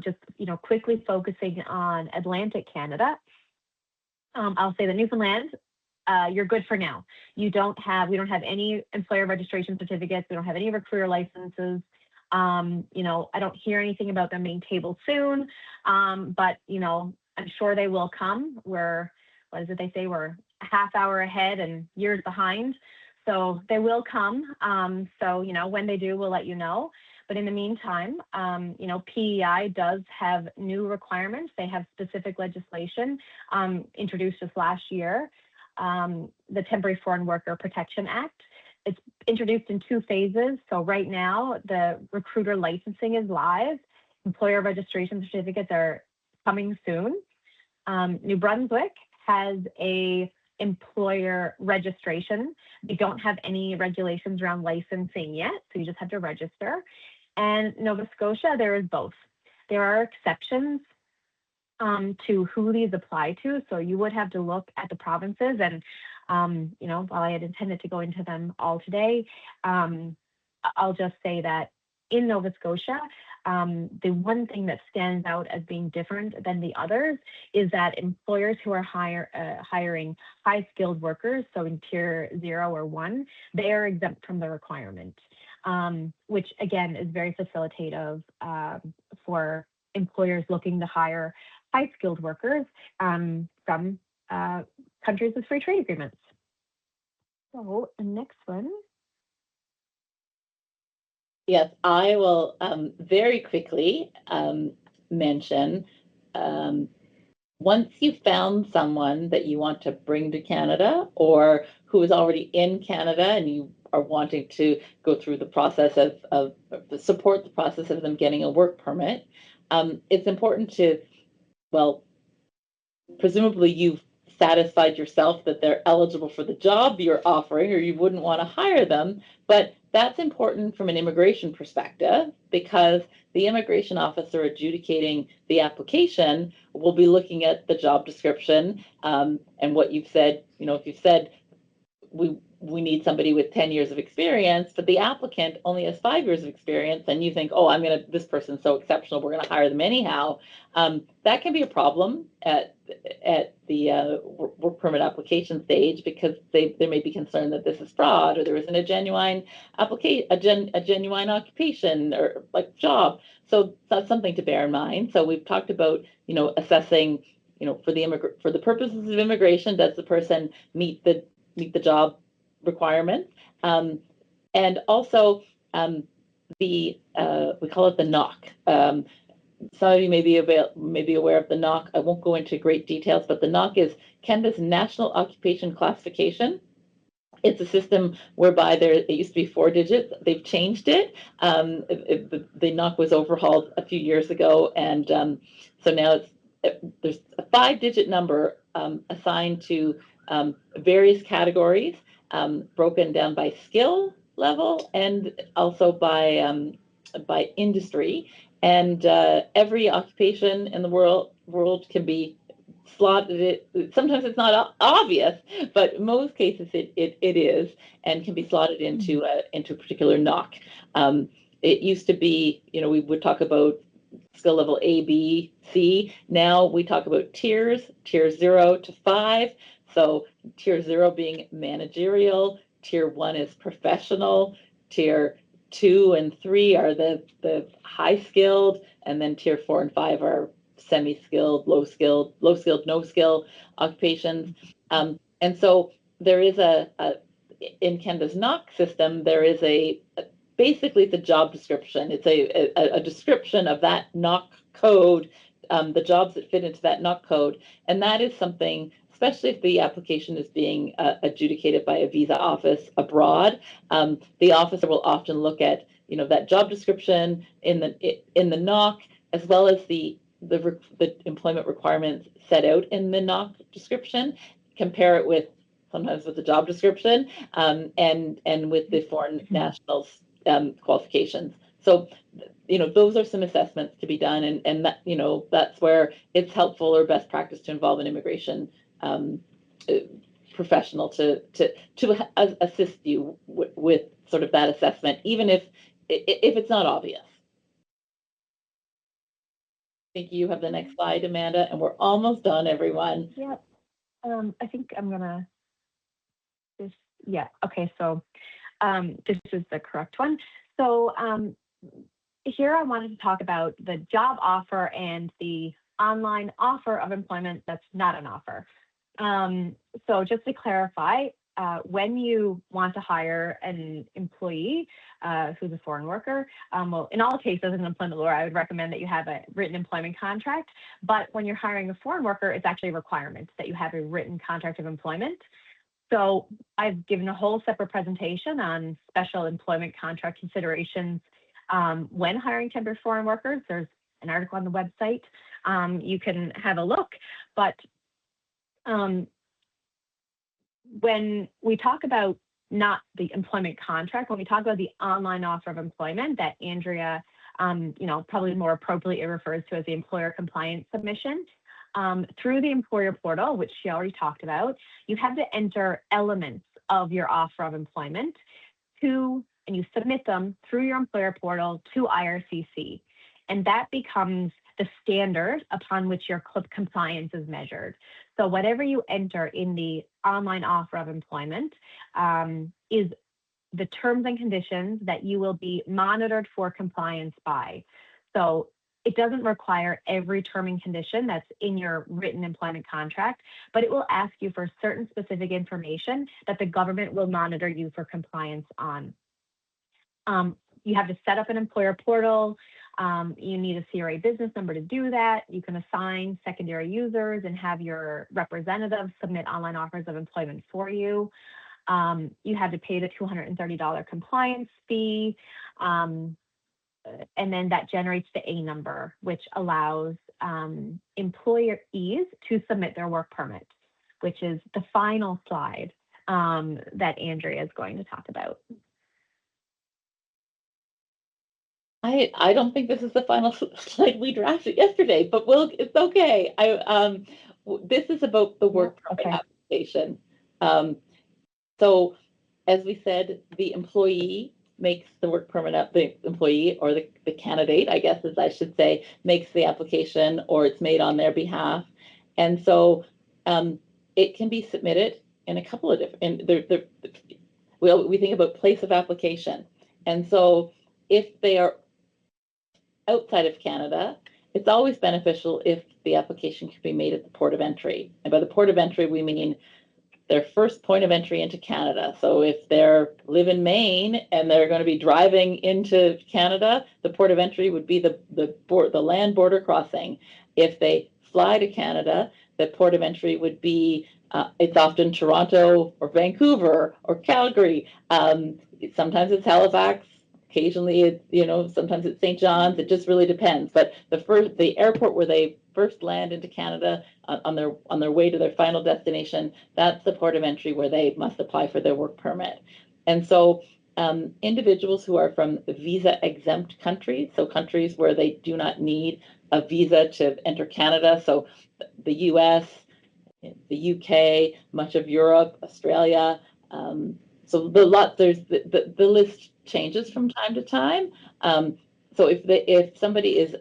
just quickly focusing on Atlantic Canada. I'll say that Newfoundland, you're good for now. We don't have any employer registration certificates. We don't have any recruiter licenses. I don't hear anything about them being tabled soon, but I'm sure they will come. What is it they say? We're a half hour ahead and years behind. So they will come. So when they do, we'll let you know. But in the meantime, PEI does have new requirements. They have specific legislation introduced just last year, the Temporary Foreign Worker Protection Act. It's introduced in 2 phases. So right now, the recruiter licensing is live. Employer registration certificates are coming soon. New Brunswick has a employer registration. They don't have any regulations around licensing yet, so you just have to register. And Nova Scotia, there is both. There are exceptions to who these apply to, so you would have to look at the provinces. And while I had intended to go into them all today, I'll just say that in Nova Scotia, the one thing that stands out as being different than the others is that employers who are hiring high-skilled workers, so in Tier 0 or 1, they are exempt from the requirement, which again is very facilitative for employers looking to hire high-skilled workers from countries with free trade agreements. So the next one. Yes, I will very quickly mention, once you've found someone that you want to bring to Canada or who is already in Canada and you are wanting to go through the process of support the process of them getting a work permit, it's important to, presumably you've satisfied yourself that they're eligible for the job you're offering, or you wouldn't want to hire them. But that's important from an immigration perspective, because the immigration officer adjudicating the application will be looking at the job description and what you've said. If you've said we need somebody with 10 years of experience, but the applicant only has 5 years of experience, and you think, oh, this person's so exceptional, we're going to hire them anyhow. That can be a problem at the work permit application stage, because they may be concerned that this is fraud, or there isn't a genuine genuine occupation or like job. So that's something to bear in mind. So we've talked about, assessing, for the purposes of immigration, does the person meet the meet the job requirements. And also we call it the knock. Some of you may be aware of the knock. I won't go into great details, but the knock is Canada's National Occupation Classification. It's a system whereby it used to be 4 digits. They've changed it. The knock was overhauled a few years ago, and so now there's a 5-digit number assigned to various categories, broken down by skill level and also by industry. And every occupation in the world can be slotted. Sometimes it's not obvious, but in most cases it is, and can be slotted into a particular knock. It used to be, we would talk about skill level A, B, C. Now we talk about tiers 0 to 5. So tier 0 being managerial, tier 1 is professional, tier 2 and 3 are the high skilled, and then tier 4 and 5 are semi-skilled, low skilled, no skill occupations. And so there is in Canada's knock system, there is basically it's a job description. It's a description of that knock code, the jobs that fit into that knock code. And that is something, especially if the application is being adjudicated by a visa office abroad, the officer will often look at, that job description in the knock, as well as the employment requirements set out in the knock description, compare it sometimes with the job description, and with the foreign nationals qualifications. So, those are some assessments to be done, and that, that's where it's helpful or best practice to involve an immigration professional to assist you with sort of that assessment, even if it's not obvious. I think you have the next slide, Amanda, and we're almost done, everyone. Yeah. I think I'm gonna okay, so this is the correct one. So here I wanted to talk about the job offer and the online offer of employment that's not an offer. So just to clarify, when you want to hire an employee who's a foreign worker, well, in all cases, as an employment lawyer, I would recommend that you have a written employment contract. But when you're hiring a foreign worker, it's actually a requirement that you have a written contract of employment. So I've given a whole separate presentation on special employment contract considerations when hiring temporary foreign workers. There's an article on the website. You can have a look. But when we talk about not the employment contract, when we talk about the online offer of employment that Andrea, probably more appropriately refers to as the employer compliance submission, through the employer portal, which she already talked about, you have to enter elements of your offer of employment and you submit them through your employer portal to IRCC. And that becomes the standard upon which your compliance is measured. So whatever you enter in the online offer of employment is the terms and conditions that you will be monitored for compliance by. So it doesn't require every term and condition that's in your written employment contract, but it will ask you for certain specific information that the government will monitor you for compliance on. You have to set up an employer portal. You need a CRA business number to do that. You can assign secondary users and have your representative submit online offers of employment for you. You have to pay the $230 compliance fee. And then that generates the A number, which allows employees to submit their work permit, which is the final slide that Andrea is going to talk about. I don't think this is the final slide we drafted yesterday, but it's okay. This is about the work permit application. So as we said, the employee makes the work permit up, the employee or the candidate, I guess, as I should say, makes the application, or it's made on their behalf. And so it can be submitted in a couple of different, we think about place of application. And so if they are outside of Canada, it's always beneficial if the application can be made at the port of entry. And by the port of entry, we mean their first point of entry into Canada. So if they live in Maine and they're going to be driving into Canada, the port of entry would be the land border crossing. If they fly to Canada, the port of entry would be it's often Toronto or Vancouver or Calgary. Sometimes it's Halifax. Occasionally, sometimes it's St. John's. It just really depends. But the airport where they first land into Canada on their way to their final destination, that's the port of entry where they must apply for their work permit. And so individuals who are from visa exempt countries, so countries where they do not need a visa to enter Canada, so the US, the UK, much of Europe, Australia. So the list changes from time to time. So if somebody is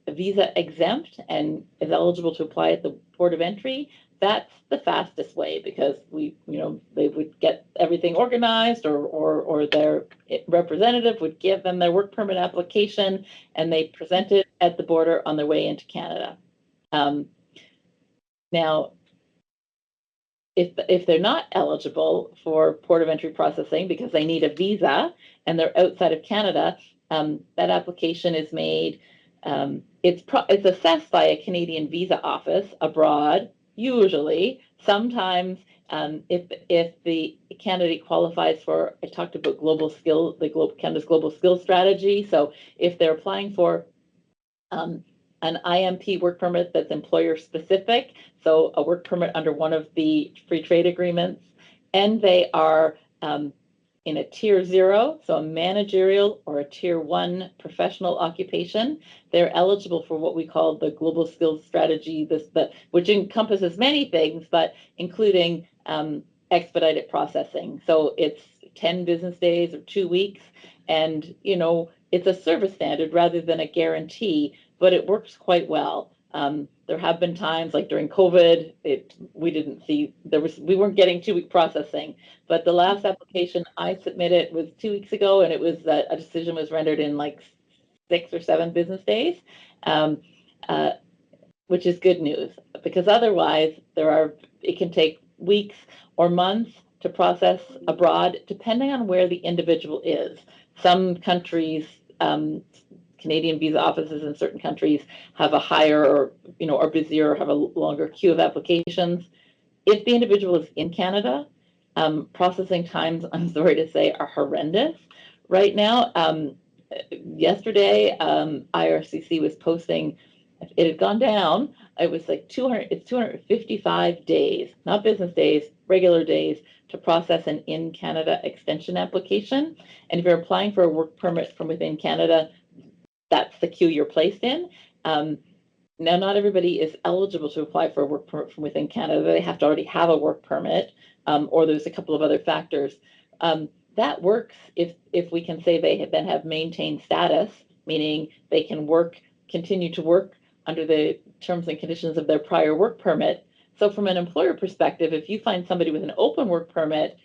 visa exempt and is eligible to apply at the port of entry, that's the fastest way because they would get everything organized or their representative would give them their work permit application and they present it at the border on their way into Canada. Now, if they're not eligible for port of entry processing because they need a visa and they're outside of Canada, that application is made. It's assessed by a Canadian visa office abroad, usually. Sometimes, if the candidate qualifies for, I talked about Canada's global skills strategy. So if they're applying for an IMP work permit that's employer specific, so a work permit under one of the free trade agreements, and they are in a tier 0, so a managerial or a tier 1 professional occupation, they're eligible for what we call the global skills strategy, which encompasses many things, but including expedited processing. So it's 10 business days or 2 weeks, and it's a service standard rather than a guarantee, but it works quite well. There have been times like during COVID, we weren't getting 2-week processing, but the last application I submitted was 2 weeks ago, and it was a decision was rendered in like 6 or 7 business days, which is good news because otherwise it can take weeks or months to process abroad, depending on where the individual is. Some countries, Canadian visa offices in certain countries have a higher or busier, or have a longer queue of applications. If the individual is in Canada, processing times, I'm sorry to say, are horrendous. Right now, yesterday, IRCC was posting, it had gone down. It was like 255 days, not business days, regular days, to process an in-Canada extension application. And if you're applying for a work permit from within Canada, that's the queue you're placed in. Now, not everybody is eligible to apply for a work permit from within Canada. They have to already have a work permit, or there's a couple of other factors. That works if we can say they then have maintained status, meaning they can continue to work under the terms and conditions of their prior work permit. So from an employer perspective, if you find somebody with an open work permit,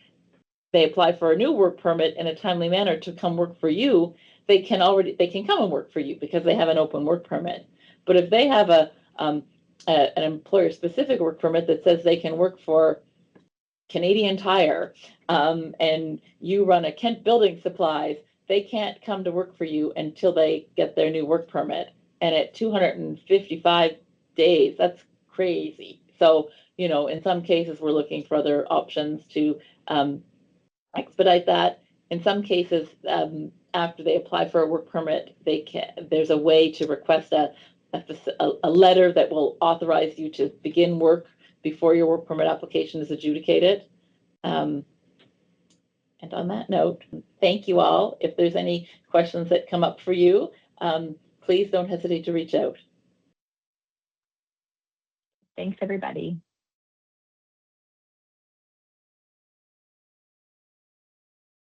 they apply for a new work permit in a timely manner to come work for you, they can come and work for you because they have an open work permit. But if they have an employer-specific work permit that says they can work for Canadian Tire, and you run a Kent Building Supplies, they can't come to work for you until they get their new work permit. And at 255 days, that's crazy. So, in some cases, we're looking for other options to expedite that. In some cases, after they apply for a work permit, there's a way to request a letter that will authorize you to begin work before your work permit application is adjudicated. And on that note, thank you all. If there's any questions that come up for you, please don't hesitate to reach out. Thanks, everybody.